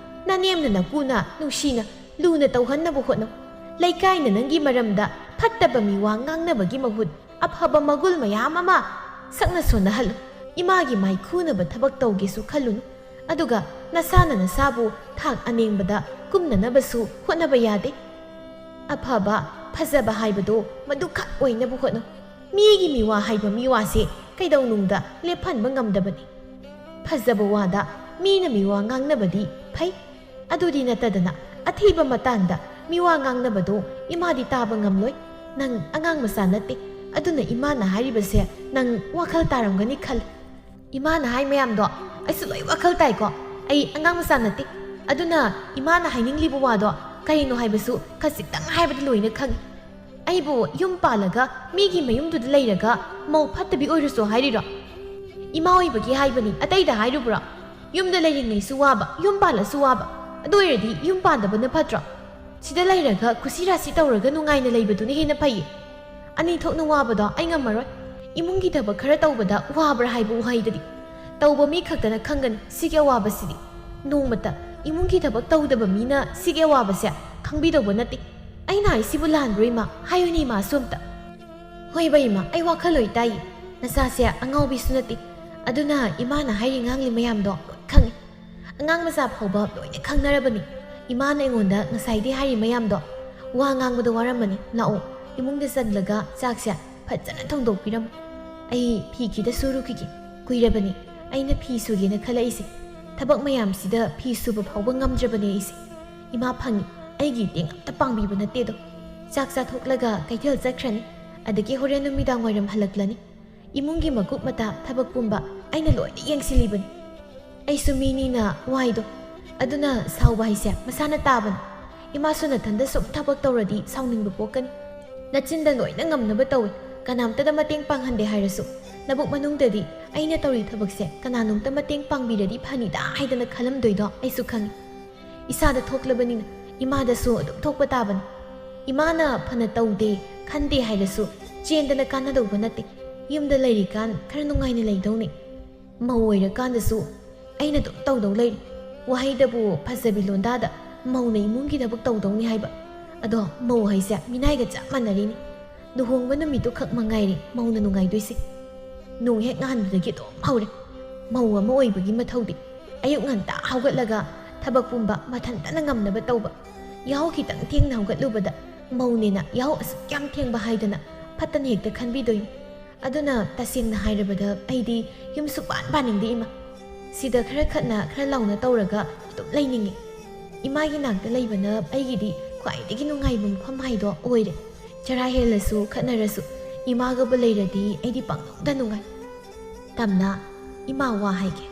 ꯅꯅꯦꯝꯅ ꯅꯀꯨꯅ ꯅꯨꯡꯁꯤꯅ ꯂꯨꯅ ꯇꯧꯍꯟꯅꯕ ꯍꯣꯠꯅꯧ ꯂꯩꯀꯥꯏꯅ ꯅꯪꯒꯤ ꯃꯔꯝꯗ ꯐꯠꯇꯕ ꯃꯤꯋꯥ ꯉꯥꯡꯅꯕꯒꯤ ꯃꯍꯨꯠ ꯑꯐꯕ ꯃꯒꯨꯜ ꯃꯌꯥꯝ ꯑꯃ ꯁꯛꯅ ꯁꯣꯟꯅꯍꯜꯂꯨ ꯏꯃꯥꯒꯤ ꯃꯥꯏ ꯈꯨꯅꯕ ꯊꯕꯛ ꯇꯧꯒꯦꯁꯨ ꯈꯜꯂꯨꯅꯨ ꯑꯗꯨꯒ ꯅꯁꯥꯅ ꯅꯁꯥꯕు ꯊꯥꯛ ꯑꯅꯦꯝꯕꯗ ꯀꯨꯝꯅꯅꯕꯁꯨ ꯍꯣꯠꯅꯕ ꯌꯥꯗꯦ ꯑꯐꯕ ꯐꯖꯕ ꯍꯥꯏꯕꯗꯣ ꯃꯗꯨꯈꯛ ꯑꯣꯏꯅꯕ ꯍꯣꯠꯅꯧ ꯃꯤꯒꯤ ꯃꯤꯋꯥ ꯍꯥꯏꯕ ꯃꯤꯋꯥꯁꯦ ꯀꯩꯗꯧꯅꯨꯡꯗ ꯂꯦꯞꯍꯟꯕ ꯉꯝꯗꯕꯅꯤ ꯐꯖꯕ ꯋꯥꯗ ꯃꯤꯅ ꯃꯤꯋꯥ ꯉꯥꯡꯅꯕꯗꯤ ꯐꯩ ꯑꯗꯨꯗꯤ ꯅꯠꯇꯗꯅ ꯑꯊꯤꯕ ꯃꯇꯥꯡꯗ ꯃꯤꯋꯥ ꯉꯥꯡꯅꯕꯗꯣ ꯏꯃꯥꯗꯤ ꯇꯥꯕ ꯉꯝꯂꯣꯏ ꯅꯪ ꯑꯉꯥꯡ ꯃꯆꯥ ꯅꯠꯇꯦ ꯑꯗꯨꯅ ꯏꯃꯥꯅ ꯍꯥꯏꯔꯤꯕꯁꯦ ꯅꯪ ꯋꯥꯈꯜ ꯇꯥꯔꯝꯒꯅꯤ ꯈꯜꯂꯤ ꯏꯃꯥꯅ ꯍꯥꯏ ꯃꯌꯥꯝꯗꯣ ꯑꯩꯁꯨ ꯂꯣꯏ ꯋꯥꯈꯜ ꯇꯥꯏꯀꯣ ꯑꯩ ꯑꯉꯥꯡ ꯃꯆꯥ ꯅꯠꯇꯦ ꯑꯗꯨꯅ ꯏꯃꯥꯅ ꯍꯥꯏꯅꯤꯡꯂꯤꯕ ꯋꯥꯗꯣ ꯀꯔꯤꯅꯣ ꯍꯥꯏꯕꯁꯨ ꯈꯖꯤꯛꯇꯪ ꯍꯥꯏꯕꯗ ꯂꯣꯏꯅ ꯈꯪꯉꯤ ꯑꯩꯕꯨ ꯌꯨꯝ ꯄꯥꯜꯂꯒ ꯃꯤꯒꯤ ꯃꯌꯨꯝꯗꯨꯗ ꯂꯩꯔꯒ ꯃꯧ ꯐꯠꯇꯕꯤ ꯑꯣꯏꯔꯁꯨ ꯍꯥꯏꯔꯤꯔꯣ ꯏꯃꯥ ꯑꯣꯏꯕꯒꯤ ꯍꯥꯏꯕꯅꯤ ꯑꯇꯩꯗ ꯍꯥꯏꯔꯨꯕ꯭ꯔꯣ ꯌꯨꯝꯗ ꯂꯩꯔꯤꯉꯩꯁꯨ ꯋꯥꯕ ꯌꯨꯝ ꯄꯥꯜꯂꯁꯨ ꯋꯥꯕ ꯑꯗꯨ ꯑꯣꯏꯔꯗꯤ ꯌꯨꯝ ꯄꯥꯟꯗꯕꯅ ꯐꯠꯇ꯭ꯔꯣ ꯁꯤꯗ ꯂꯩꯔꯒ ꯈꯨꯁꯤ ꯔꯥꯁꯤ ꯇꯧꯔꯒ ꯅꯨꯡꯉꯥꯏꯅ ꯂꯩꯕꯗꯨꯅ ꯍꯦꯟꯅ ꯐꯩꯌꯦ ꯑꯅꯤ ꯊꯣꯛꯅ ꯋꯥꯕꯗꯣ ꯑꯩ ꯉꯝꯃꯔꯣꯏ ꯏꯃꯨꯡꯒꯤ ꯊꯕꯛ ꯈꯔ ꯇꯧꯕꯗ ꯋꯥꯕ꯭ꯔꯥ ꯍꯥꯏꯕ ꯋꯥꯍꯩꯗꯗꯤ ꯇꯧꯕ ꯃꯤ ꯈꯛꯇꯅ ꯈꯪꯒꯅꯤ ꯁꯤꯒꯤ ꯑꯋꯥꯕꯁꯤꯗꯤ ꯅꯣꯡꯃꯇ ꯏꯃꯨꯡꯒꯤ ꯊꯕꯛ ꯇꯧꯗꯕ ꯃꯤꯅ ꯁꯤꯒꯤ ꯑꯋꯥꯕꯁꯦ ꯈꯪꯕꯤꯗꯧꯕ ꯅꯠꯇꯦ ꯑꯩꯅ ꯍꯥꯏꯁꯤꯕꯨ ꯂꯥꯟꯕ꯭ꯔꯣ ꯏꯃꯥ ꯍꯥꯏꯌꯨꯅꯦ ꯏꯃꯥꯁꯨ ꯑꯝꯇ ꯍꯣꯏꯕ ꯏꯃꯥ ꯑꯩ ꯋꯥꯈꯜ ꯂꯣꯏ ꯇꯥꯏꯌꯦ ꯅꯆꯥꯁꯦ ꯑꯉꯥꯎꯕꯤꯁꯨ ꯅꯠꯇꯦ ꯑꯗꯨꯅ ꯏꯃꯥꯅ ꯍꯥꯏꯔꯤ ꯉꯥꯡꯂꯤ ꯃꯌꯥꯝꯗꯣ ꯂꯣꯏ ꯈꯪꯉꯤ ꯑꯉꯥꯡ ꯃꯆꯥ ꯐꯥꯎꯕ ꯂꯣꯏꯅ ꯈꯪꯅꯔꯕꯅꯤ ꯏꯃꯥꯅ ꯑꯩꯉꯣꯟꯗ ꯉꯁꯥꯏꯗꯤ ꯍꯥꯏꯔꯤ ꯃꯌꯥꯝꯗꯣ ꯋꯥ ꯉꯥꯡꯕꯗ ꯋꯥꯔꯝꯃꯅꯤ ꯂꯥꯛꯑꯣ ꯏꯃꯨꯡꯗ ꯆꯪꯂꯒ ꯆꯥꯛꯁꯦ ꯐꯖꯅ ꯊꯣꯡꯗꯣꯛꯄꯤꯔꯝꯃꯨ ꯑꯩ ꯐꯤ ꯈꯤꯇ ꯁꯨꯔꯨꯈꯤꯒꯦ ꯀꯨꯏꯔꯕꯅꯤ ꯑꯩꯅ ꯐꯤ ꯁꯨꯒꯦꯅ ꯈꯜꯂꯛꯏꯁꯦ ꯊꯕꯛ ꯃꯌꯥꯝꯁꯤꯗ ꯐꯤ ꯁꯨꯕ ꯐꯥꯎꯕ ꯉꯝꯗ꯭ꯔꯕꯅꯦ ꯑꯩꯁꯦ ꯏꯃꯥ ꯐꯪꯉꯤ ꯑꯩꯒꯤ ꯃꯇꯦꯡ ꯑꯝꯇ ꯄꯥꯡꯕꯤꯕ ꯅꯠꯇꯦꯗꯣ ꯆꯥꯛ ꯆꯥꯊꯣꯛꯂꯒ ꯀꯩꯊꯦꯜ ꯆꯠꯈ꯭ꯔꯅꯤ ꯑꯗꯒꯤ ꯍꯣꯔꯦꯟ ꯅꯨꯃꯤꯗꯥꯡ ꯋꯥꯏꯔꯝ ꯍꯜꯂꯛꯂꯅꯤ ꯏꯃꯨꯡꯒꯤ ꯃꯀꯨꯞ ꯃꯇꯥ ꯊꯕꯛ ꯄꯨꯝꯕ ꯑꯩꯅ ꯂꯣꯏꯅ ꯌꯦꯡꯁꯤꯜꯂꯤꯕꯅꯤ ꯑꯩꯁꯨ ꯃꯤꯅꯤꯅ ꯋꯥꯏꯗꯣ ꯑꯗꯨꯅ ꯁꯥꯎꯕ ꯍꯥꯏꯁꯦ ꯃꯁꯥꯅ ꯇꯥꯕꯅꯤ ꯏꯃꯥꯁꯨ ꯅꯊꯟꯗ ꯁꯨꯝ ꯊꯕꯛ ꯇꯧꯔꯗꯤ ꯁꯥꯎꯅꯤꯡꯕ ꯄꯣꯛꯀꯅꯤ ꯅꯆꯤꯟꯗ ꯂꯣꯏꯅ ꯉꯝꯅꯕ ꯇꯧꯏ ꯀꯅꯥꯝꯇꯗ ꯃꯇꯦꯡ ꯄꯥꯡꯍꯟꯗꯦ ꯍꯥꯏꯔꯁꯨ ꯅꯕꯨꯛ ꯃꯅꯨꯡꯗꯗꯤ ꯑꯩꯅ ꯇꯧꯔꯤ ꯊꯕꯛꯁꯦ ꯀꯅꯥꯅꯣꯝꯇ ꯃꯇꯦꯡ ꯄꯥꯡꯕꯤꯔꯗꯤ ꯐꯅꯤꯗ ꯍꯥꯏꯗꯅ ꯈꯜꯂꯝꯗꯣꯏꯗꯣ ꯑꯩꯁꯨ ꯈꯪꯉꯤ ꯏꯁꯥꯗ ꯊꯣꯛꯂꯕꯅꯤꯅ ꯏꯃꯥꯗꯁꯨ ꯑꯗꯨꯝ ꯊꯣꯛꯄ ꯇꯥꯕꯅꯤ ꯏꯃꯥꯅ ꯐꯅ ꯇꯧꯗꯦ ꯈꯟꯗꯦ ꯍꯥꯏꯔꯁꯨ ꯆꯦꯟꯗꯅ ꯀꯥꯟꯅꯗꯧꯕ ꯅꯠꯇꯦ ꯌꯨꯝꯗ ꯂꯩꯔꯤꯀꯥꯟ ꯈꯔ ꯅꯨꯡꯉꯥꯏꯅ ꯂꯩꯗꯧꯅꯤ ꯃꯧ ꯑꯣꯏꯔꯀꯥꯟꯗꯁꯨ ꯑꯩꯅ ꯑꯗꯨꯝ ꯇꯧꯗꯧ ꯂꯩꯔꯤ ꯋꯥꯍꯩꯗꯕꯨ ꯐꯖꯕꯤ ꯂꯣꯟꯗꯥꯗ ꯃꯧꯅ ꯏꯃꯨꯡꯒꯤ ꯊꯕꯛ ꯇꯧꯗꯧꯅꯤ ꯍꯥꯏꯕ ꯑꯗꯣ ꯃꯧ ꯍꯥꯏꯁꯦ ꯃꯤꯅꯥꯏꯒ ꯆꯞ ꯃꯥꯟꯅꯔꯤꯅꯤ ꯂꯨꯍꯣꯡꯕ ꯅꯨꯃꯤꯠꯇꯨ ꯈꯛ ꯃꯉꯥꯏꯔꯦ ꯃꯧꯅ ꯅꯨꯡꯉꯥꯏꯗꯣꯏꯁꯦ ꯅꯣꯡ ꯍꯦꯛ ꯉꯥꯟꯕꯗꯒꯤ ꯑꯗꯨꯝ ꯍꯧꯔꯦ ꯃꯧ ꯑꯃ ꯑꯣꯏꯕꯒꯤ ꯃꯊꯧꯗꯤ ꯑꯌꯨꯛ ꯉꯟꯇꯥ ꯍꯧꯒꯠꯂꯒ ꯊꯕꯛ ꯄꯨꯝꯕ ꯃꯊꯟꯇꯅ ꯉꯝꯅꯕ ꯇꯧꯕ ꯌꯥꯍꯧ ꯈꯤꯇꯪ ꯊꯦꯡꯅ ꯍꯧꯒꯠꯂꯨꯕꯗ ꯃꯧꯅꯦꯅ ꯌꯥꯍꯧ ꯑꯁꯨꯛ ꯌꯥꯝ ꯊꯦꯡꯕ ꯍꯥꯏꯗꯅ ꯐꯠꯇꯅ ꯍꯦꯛꯇ ꯈꯟꯕꯤꯗꯣꯏꯅꯤ ꯑꯗꯨꯅ ꯇꯁꯦꯡꯅ ꯍꯥꯏꯔꯕꯗ ꯑꯩꯗꯤ ꯌꯨꯝ ꯁꯨꯛꯄꯥꯟ ꯄꯥꯅꯤꯡꯗꯦ ꯏꯃꯥ ꯁꯤꯗ ꯈꯔ ꯈꯠꯅ ꯈꯔ ꯂꯥꯎꯅ ꯇꯧꯔꯒ ꯑꯗꯨꯝ ꯂꯩꯅꯤꯡꯉꯤ ꯏꯃꯥꯒꯤ ꯅꯥꯛꯇ ꯂꯩꯕꯅ ꯑꯩꯒꯤꯗꯤ ꯈ꯭ꯋꯥꯏꯗꯒꯤ ꯅꯨꯡꯉꯥꯏꯕ ꯃꯐꯝ ꯍꯥꯏꯗꯣ ꯑꯣꯏꯔꯦ ꯆꯔꯥ ꯍꯦꯜꯂꯁꯨ ꯈꯠꯅꯔꯁꯨ ꯏꯃꯥꯒꯕꯨ ꯂꯩꯔꯗꯤ ꯑꯩꯗꯤ ꯄꯪꯅꯨꯡꯗ ꯅꯨꯡꯉꯥꯏ ꯇꯝꯅ ꯏꯃꯥ ꯋꯥ ꯍꯥꯏꯒꯦ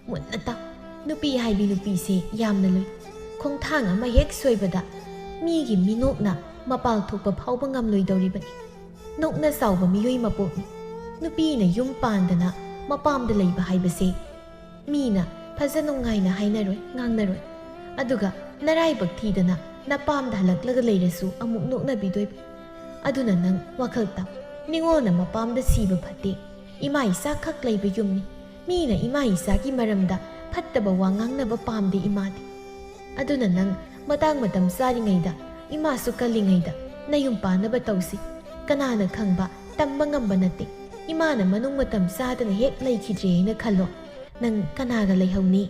ꯃꯨꯟꯅ ꯇꯥꯎ ꯅꯨꯄꯤ ꯍꯥꯏꯕꯤ ꯅꯨꯄꯤꯁꯦ ꯌꯥꯝꯅ ꯂꯨꯏ ꯈꯣꯡꯊꯥꯡ ꯑꯃ ꯍꯦꯛ ꯁꯣꯏꯕꯗ ꯃꯤꯒꯤ ꯃꯤꯅꯣꯛꯅ ꯃꯄꯥꯜ ꯊꯣꯛꯄ ꯐꯥꯎꯕ ꯉꯝꯂꯣꯏꯗꯧꯔꯤꯕꯅꯤ ꯅꯣꯛꯅ ꯆꯥꯎꯕ ꯃꯤꯑꯣꯏ ꯃꯄꯣꯛꯅꯤ ꯅꯨꯄꯤꯅ ꯌꯨꯝ ꯄꯥꯟꯗꯅ ꯃꯄꯥꯝꯗ ꯂꯩꯕ ꯍꯥꯏꯕꯁꯦ ꯃꯤꯅ ꯐꯖ ꯅꯨꯡꯉꯥꯏꯅ ꯍꯥꯏꯅꯔꯣꯏ ꯉꯥꯡꯅꯔꯣই ꯑꯗꯨꯒ ꯅꯔꯥꯏꯕꯛ ꯊꯤꯗꯅ ꯅꯄꯥꯝꯗ ꯍꯜꯂꯛꯂꯒ ꯂꯩꯔꯁꯨ ꯑꯃꯨꯛ ꯅꯣꯛꯅꯕꯤꯗꯣꯏꯕ ꯑꯗꯨꯅ ꯅꯪ ꯋꯥꯈꯜ ꯇꯥꯎ ꯅꯤꯉꯣꯜꯅ ꯃꯄꯥꯝꯗ ꯁꯤꯕ ꯐꯠꯇꯦ ꯏꯃꯥ ꯏꯆꯥ ꯈꯛ ꯂꯩꯕ ꯌꯨꯝꯅꯤ ꯃꯤꯅ ꯏꯃꯥ ꯏꯆꯥꯒꯤ ꯃꯔꯝꯗ ꯐꯠꯇꯕ ꯋꯥ ꯉꯥꯡꯅꯕ ꯄꯥꯝꯗꯦ ꯏꯃꯥꯗꯤ ꯑꯗꯨꯅ ꯅꯪ ꯃꯇꯥꯡ ꯃꯇꯝ ꯆꯥꯔꯤꯉꯩꯗ ꯏꯃꯥꯁꯨ ꯀꯜꯂꯤꯉꯩꯗ ꯅꯌꯨꯝ ꯄꯥꯟꯅꯕ ꯇꯧꯁꯤ ꯀꯅꯥꯅ ꯈꯪꯕ ꯇꯝꯕ ꯉꯝꯕ ꯅꯠꯇꯦ ꯏꯃꯥꯅ ꯃꯅꯨꯡ ꯃꯇꯝ ꯆꯥꯗꯅ ꯍꯦꯛ ꯂꯩꯈꯤꯗ꯭ꯔꯦ ꯍꯥꯏꯅ ꯈꯜꯂꯣ ꯅꯪ ꯀꯅꯥꯒ ꯂꯩꯍꯧꯅꯤ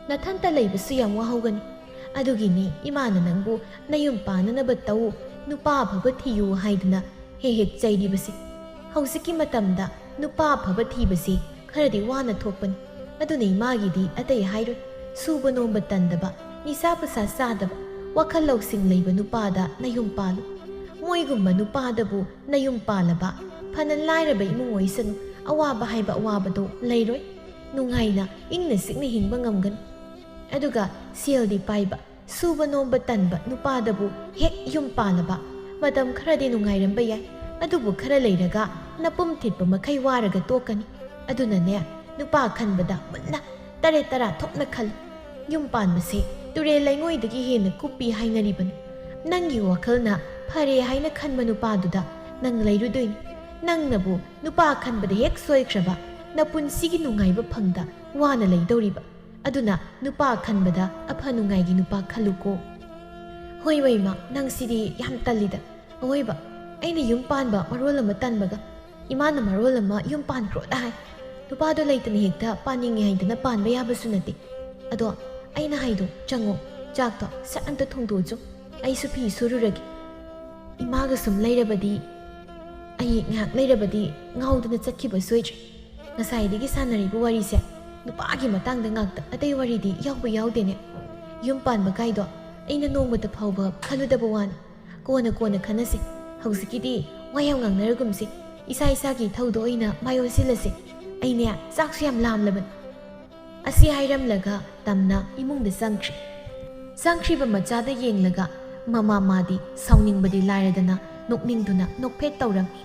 ꯅꯊꯟꯇ ꯂꯩꯕꯁꯨ ꯌꯥꯝ ꯋꯥꯍꯧꯒꯅꯤ ꯑꯗꯨꯒꯤꯅꯤ ꯏꯃꯥꯅ ꯅꯪꯕꯨ ꯅꯌꯨꯝ ꯄꯥꯟꯅꯅꯕ ꯇꯧ ꯅꯨꯄꯥ ꯑꯐꯕ ꯊꯤꯌꯨ ꯍꯥꯏꯗꯅ ꯍꯦꯛ ꯍꯦꯛ ꯆꯩꯔꯤꯕꯁꯤ ꯍꯧꯖꯤꯛꯀꯤ ꯃꯇꯝꯗ ꯅꯨꯄꯥ ꯑꯐꯕ ꯊꯤꯕꯁꯤ ꯈꯔꯗꯤ ꯋꯥꯅ ꯊꯣꯛꯄꯅꯤ ꯑꯗꯨꯅ ꯏꯃꯥꯒꯤꯗꯤ ꯑꯇꯩ ꯍꯥꯏꯔꯣꯏ ꯁꯨꯕ ꯅꯣꯝꯕ ꯇꯟꯗꯕ ꯅꯤꯁꯥ ꯄꯨꯁꯥ ꯆꯥꯗꯕ ꯋꯥꯈꯜ ꯂꯧꯁꯤꯡ ꯂꯩꯕ ꯅꯨꯄꯥꯗ ꯅꯌꯨꯝ ꯄꯥꯜꯂꯨ ꯃꯣꯏꯒꯨꯝꯕ ꯅꯨꯄꯥꯗꯕꯨ ꯅꯌꯨꯝ ꯄꯥꯜꯂꯕ ꯐꯅ ಲಾꯏರꯕ ꯏꯃꯨꯡ ꯑꯣꯏꯁꯅꯨ ꯑꯋꯥꯕ ꯍꯥꯏꯕ ꯑꯋꯥꯕꯗꯣ ꯂꯩꯔꯣꯏ ꯅꯨꯡꯉꯥꯏꯅ ꯏꯪꯅ ꯆꯤꯛꯅ ꯍꯤꯡꯕ ꯉꯝꯒꯅꯤ ꯑꯗꯨꯒ ꯁꯦꯜꯗꯤ ꯄꯥꯏꯕ ꯁꯨꯕ ꯅꯣꯝꯕ ꯇꯟꯕ ꯅꯨꯄꯥꯗꯕꯨ ꯍꯦꯛ ꯌꯨꯝ ꯄꯥꯜꯂꯕ ꯃꯇꯝ ꯈꯔꯗꯤ ꯅꯨꯡꯉꯥꯏꯔꯝꯕ ꯌꯥꯏ ꯑꯗꯨꯕꯨ ꯈꯔ ꯂꯩꯔꯒ ꯅꯄꯨꯝ ꯊꯤꯠꯄ ꯃꯈꯩ ꯋꯥꯔꯒ ꯇꯣꯛꯀꯅꯤ ꯑꯗꯨꯅꯅꯦ ꯅꯨꯄꯥ ꯈꯟꯕꯗ ꯃꯨꯟꯅ ꯇꯔꯦꯠ ꯇꯔꯥ ꯊꯣꯛꯅ ꯈꯜꯂꯨ ꯌꯨꯝ ꯄꯥꯟꯕꯁꯦ ꯇꯨꯔꯦꯜ ꯂꯩꯉꯣꯏꯗꯒꯤ ꯍꯦꯟꯅ ꯀꯨꯞꯄꯤ ꯍꯥꯏꯅꯔꯤꯕꯅꯤ ꯅꯪꯒꯤ ꯋꯥꯈꯜꯅ ꯐꯔꯦ ꯍꯥꯏꯅ ꯈꯟꯕ ꯅꯨꯄꯥꯗꯨꯗ ꯅꯪ ꯂꯩꯔꯨꯗꯣꯏꯅꯤ ꯅꯪꯅꯕꯨ ꯅꯨꯄꯥ ꯈꯟꯕꯗ ꯍꯦꯛ ꯁꯣꯏꯈ꯭ꯔꯕ ꯅꯄꯨꯟꯁꯤꯒꯤ ꯅꯨꯡꯉꯥꯏꯕ ꯐꯪꯗ ꯋꯥꯅ ꯂꯩꯗꯧꯔꯤꯕ ꯑꯗꯨꯅ ꯅꯨꯄꯥ ꯈꯟꯕꯗ ꯑꯐ ꯅꯨꯡꯉꯥꯏꯒꯤ ꯅꯨꯄꯥ ꯈꯜꯂꯨꯀꯣ ꯍꯣꯏ ꯋꯩꯃ ꯅꯪꯁꯤꯗꯤ ꯌꯥꯝ ꯇꯜꯂꯤꯗ ꯑꯋꯣꯏꯕ ꯑꯩꯅ ꯌꯨꯝ ꯄꯥꯟꯕ ꯃꯔꯣꯜ ꯑꯃ ꯇꯟꯕꯒ ꯏꯃꯥꯅ ꯃꯔꯣꯜ ꯑꯃ ꯌꯨꯝ ꯄꯥꯟꯈ꯭ꯔꯣꯗ ꯍꯥꯏ ꯅꯨꯄꯥꯗꯣ ꯂꯩꯇꯅ ꯍꯦꯛꯇ ꯄꯥꯅꯤꯡꯉꯦ ꯍꯥꯏꯗꯅ ꯄꯥꯟꯕ ꯌꯥꯕꯁꯨ ꯅꯠꯇꯦ ꯑꯗꯣ ꯑꯩꯅ ꯍꯥꯏꯗꯣ ꯆꯪꯉꯣ ꯆꯥꯛꯇꯣ ꯁꯠ ꯑꯝꯇ ꯊꯣꯡꯗꯣꯛꯑꯣ ꯑꯩꯁꯨ ꯐꯤ ꯁꯨꯔꯨꯔꯒꯦ ꯏꯃꯥꯒ ꯁꯨꯝ ꯂꯩꯔꯕꯗꯤ ꯑꯩ ꯉꯥꯏꯍꯥꯛ ꯂꯩꯔꯕꯗꯤ ꯉꯥꯎꯗꯅ ꯆꯠꯈꯤꯕ ꯁꯣꯏꯗ꯭ꯔꯦ ꯉꯁꯥꯏꯗꯒꯤ ꯁꯥꯟꯅꯔꯤꯕ ꯋꯥꯔꯤꯁꯦ ꯅꯨꯄꯥꯒꯤ ꯃꯇꯥꯡꯗ ꯉꯥꯛꯇ ꯑꯇꯩ ꯋꯥꯔꯤꯗꯤ ꯌꯥꯎꯕ ꯌꯥꯎꯗꯦꯅꯦ ꯌꯨꯝ ꯄꯥꯟꯕ ꯀꯥꯏꯗꯣ ꯑꯩꯅ ꯅꯣꯡꯃꯇ ꯐꯥꯎꯕ ꯈꯜꯂꯨꯗꯕ ꯋꯥꯅꯤ ꯀꯣꯟꯅ ꯈꯟꯅꯁꯤ ꯍꯧꯖꯤꯛꯀꯤꯗꯤ ꯋꯥ ꯌꯥꯝ ꯉꯥꯡꯅꯔꯒꯨꯝꯁꯤ ꯏꯁꯥ ꯏꯁꯥꯒꯤ ꯊꯧꯗꯣ ꯑꯣꯏꯅ ꯃꯥꯏꯑꯣꯟꯁꯤꯜꯂꯁꯤ ꯑꯩꯅꯦ ꯆꯥꯛꯁꯨ ꯌꯥꯝ ꯂꯥꯝꯂꯕꯅꯤ ꯑꯁꯤ ꯍꯥꯏꯔꯝꯂꯒ ꯇꯝꯅ ꯏꯃꯨꯡꯗ ꯆꯪꯈ꯭ꯔꯤꯕ ꯃꯆꯥꯗ ꯌꯦꯡꯂꯒ ꯃꯃꯥ ꯃꯥꯗꯤ ꯁꯥꯎꯅꯤꯡꯕꯗꯤ ꯂꯥꯏꯔꯗꯅ ꯅꯣꯛꯅꯤꯡꯗꯨꯅ ꯅꯣꯛꯐꯦꯠ ꯇꯧꯔꯝꯃꯤ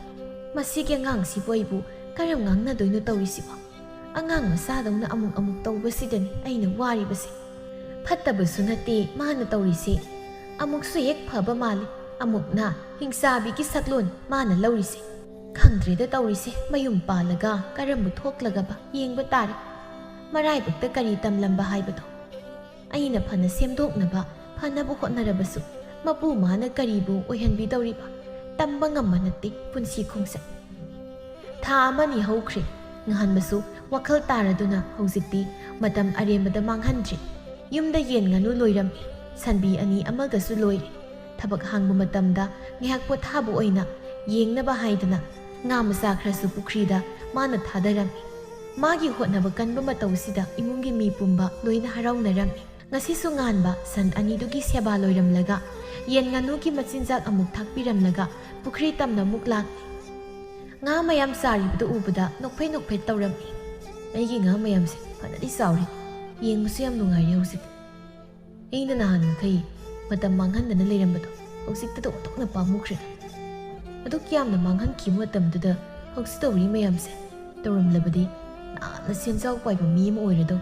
ꯃꯁꯤꯒꯤ ꯑꯉꯥꯡꯁꯤꯕꯨ ꯑꯩꯕꯨ ꯀꯔꯝ ꯉꯥꯡꯅꯗꯣꯏꯅꯣ ꯇꯧꯔꯤꯁꯤꯕꯣ ꯑꯉꯥꯡ ꯃꯆꯥꯗꯧꯅ ꯑꯃꯨꯛ ꯇꯧꯕꯁꯤꯗꯅꯤ ꯑꯩꯅ ꯋꯥꯔꯤꯕꯁꯦ ꯐꯠꯇꯕꯁꯨ ꯅꯠꯇꯦ ꯃꯥꯅ ꯇꯧꯔꯤꯁꯦ ꯑꯃꯨꯛꯁꯨ ꯍꯦꯛ ꯐꯕ ꯃꯥꯜꯂꯤ ꯑꯃꯨꯛꯅ ꯍꯤꯡꯁꯥꯕꯤꯒꯤ ꯁꯛꯂꯣꯟ ꯃꯥꯅ ꯂꯧꯔꯤꯁꯦ ꯈꯪꯗ꯭ꯔꯦꯗ ꯇꯧꯔꯤꯁꯦ ꯃꯌꯨꯝ ꯄꯥꯜꯂꯒ ꯀꯔꯝꯕ ꯊꯣꯛꯂꯒꯕ ꯌꯦꯡꯕ ꯇꯥꯔꯦ ꯃꯔꯥꯏꯕꯛꯇ ꯀꯔꯤ ꯇꯝꯂꯝꯕ ꯍꯥꯏꯕꯗꯣ ꯑꯩꯅꯐꯅ ꯁꯦꯝꯗꯣꯛꯅꯕ ꯐꯅꯕ ꯍꯣꯠꯅꯔꯕꯁꯨ ꯃꯄꯨ ꯃꯥꯅ ꯀꯔꯤꯕꯨ ꯑꯣꯏꯍꯟꯕꯤꯗꯧꯔꯤꯕ ꯇꯝꯕ ꯉꯝꯕ ꯅꯠꯇꯦ ꯄꯨꯟꯁꯤ ꯈꯣꯡꯆꯠ ꯊꯥ ꯑꯃꯅꯤ ꯍꯧꯈ꯭ꯔꯦ ꯉꯍꯥꯟꯕꯁꯨ ꯋꯥꯈꯜ ꯇꯥꯔꯗꯨꯅ ꯍꯧꯖꯤꯛꯇꯤ ꯃꯇꯝ ꯑꯔꯦꯝꯕꯗ ꯃꯥꯡꯍꯟꯗ꯭ꯔꯤ ꯌꯨꯝꯗ ꯌꯦꯟ ꯉꯥꯅꯨ ꯂꯣꯏꯔꯝꯃꯤ ꯁꯟꯕꯤ 2 ꯑꯃꯒꯁꯨ ꯂꯣꯏꯔꯦ ꯊꯕꯛ ꯍꯥꯡꯕ ꯃꯇꯝꯗ ꯉꯥꯏꯍꯥꯛ ꯄꯣꯊꯥꯕ ꯑꯣꯏꯅ ꯌꯦꯡꯅꯕ ꯍꯥꯏꯗꯅ ꯉꯥ ꯃꯆꯥ ꯈꯔꯁꯨ ꯄꯨꯈ꯭ꯔꯤꯗ ꯃꯥꯅ ꯊꯥꯗꯔꯝꯃꯤ ꯃꯥꯒꯤ ꯍꯣꯠꯅꯕ ꯀꯟꯕ ꯃꯇꯧꯁꯤꯗ ꯏꯃꯨꯡꯒꯤ ꯃꯤ ꯄꯨꯝꯕ ꯂꯣꯏꯅ ꯍꯔꯥꯎꯅꯔꯝꯃꯤ ꯉꯁꯤꯁꯨ ꯉꯥꯟꯕ ꯁꯟ 2ꯗꯨꯒꯤ ꯁꯦꯕꯥ ꯂꯣꯏꯔꯝꯂꯒ ꯌꯦꯟ ꯉꯥꯅꯨꯒꯤ ꯃꯆꯤꯟꯖꯥꯛ ꯑꯃꯨꯛ ꯊꯥꯛꯄꯤꯔꯝꯂꯒ ꯄꯨꯈ꯭ꯔꯤ ꯇꯝꯅ ꯑꯃꯨꯛ ꯂꯥꯛꯂꯤ ꯉꯥ ꯃꯌꯥꯝ ꯆꯥꯔꯤꯕꯗꯨ ꯎꯕꯗ ꯅꯣꯛꯐꯦꯠ ꯇꯧꯔꯝꯃꯤ ꯑꯩꯒꯤ ꯉꯥ ꯃꯌꯥꯝꯁꯦ ꯐꯅꯗꯤ ꯆꯥꯎꯔꯤ ꯌꯦꯡꯕꯁꯨ ꯌꯥꯝ ꯅꯨꯡꯉꯥꯏꯔꯦ ꯍꯧꯖꯤꯛꯇꯤ ꯑꯩꯅ ꯅꯍꯥꯟ ꯃꯈꯩ ꯃꯇꯝ ꯃꯥꯡꯍꯟꯗꯅ ꯂꯩꯔꯝꯕꯗꯣ ꯍꯧꯖꯤꯛꯇꯗ ꯑꯣꯟꯊꯣꯛꯅ ꯄꯥꯝꯃꯨꯈ꯭ꯔꯦ ꯑꯗꯨꯛ ꯌꯥꯝꯅ ꯃꯥꯡꯍꯟꯈꯤꯕ ꯃꯇꯝꯗꯨꯗ ꯍꯧꯖꯤꯛ ꯇꯧꯔꯤ ꯃꯌꯥꯝꯁꯦ ꯇꯧꯔꯝꯂꯕꯗꯤ ꯅꯥꯟꯅ ꯁꯦꯟꯖꯥꯎ ꯄꯥꯏꯕ ꯃꯤ ꯑꯃ ꯑꯣꯏꯔꯗꯧ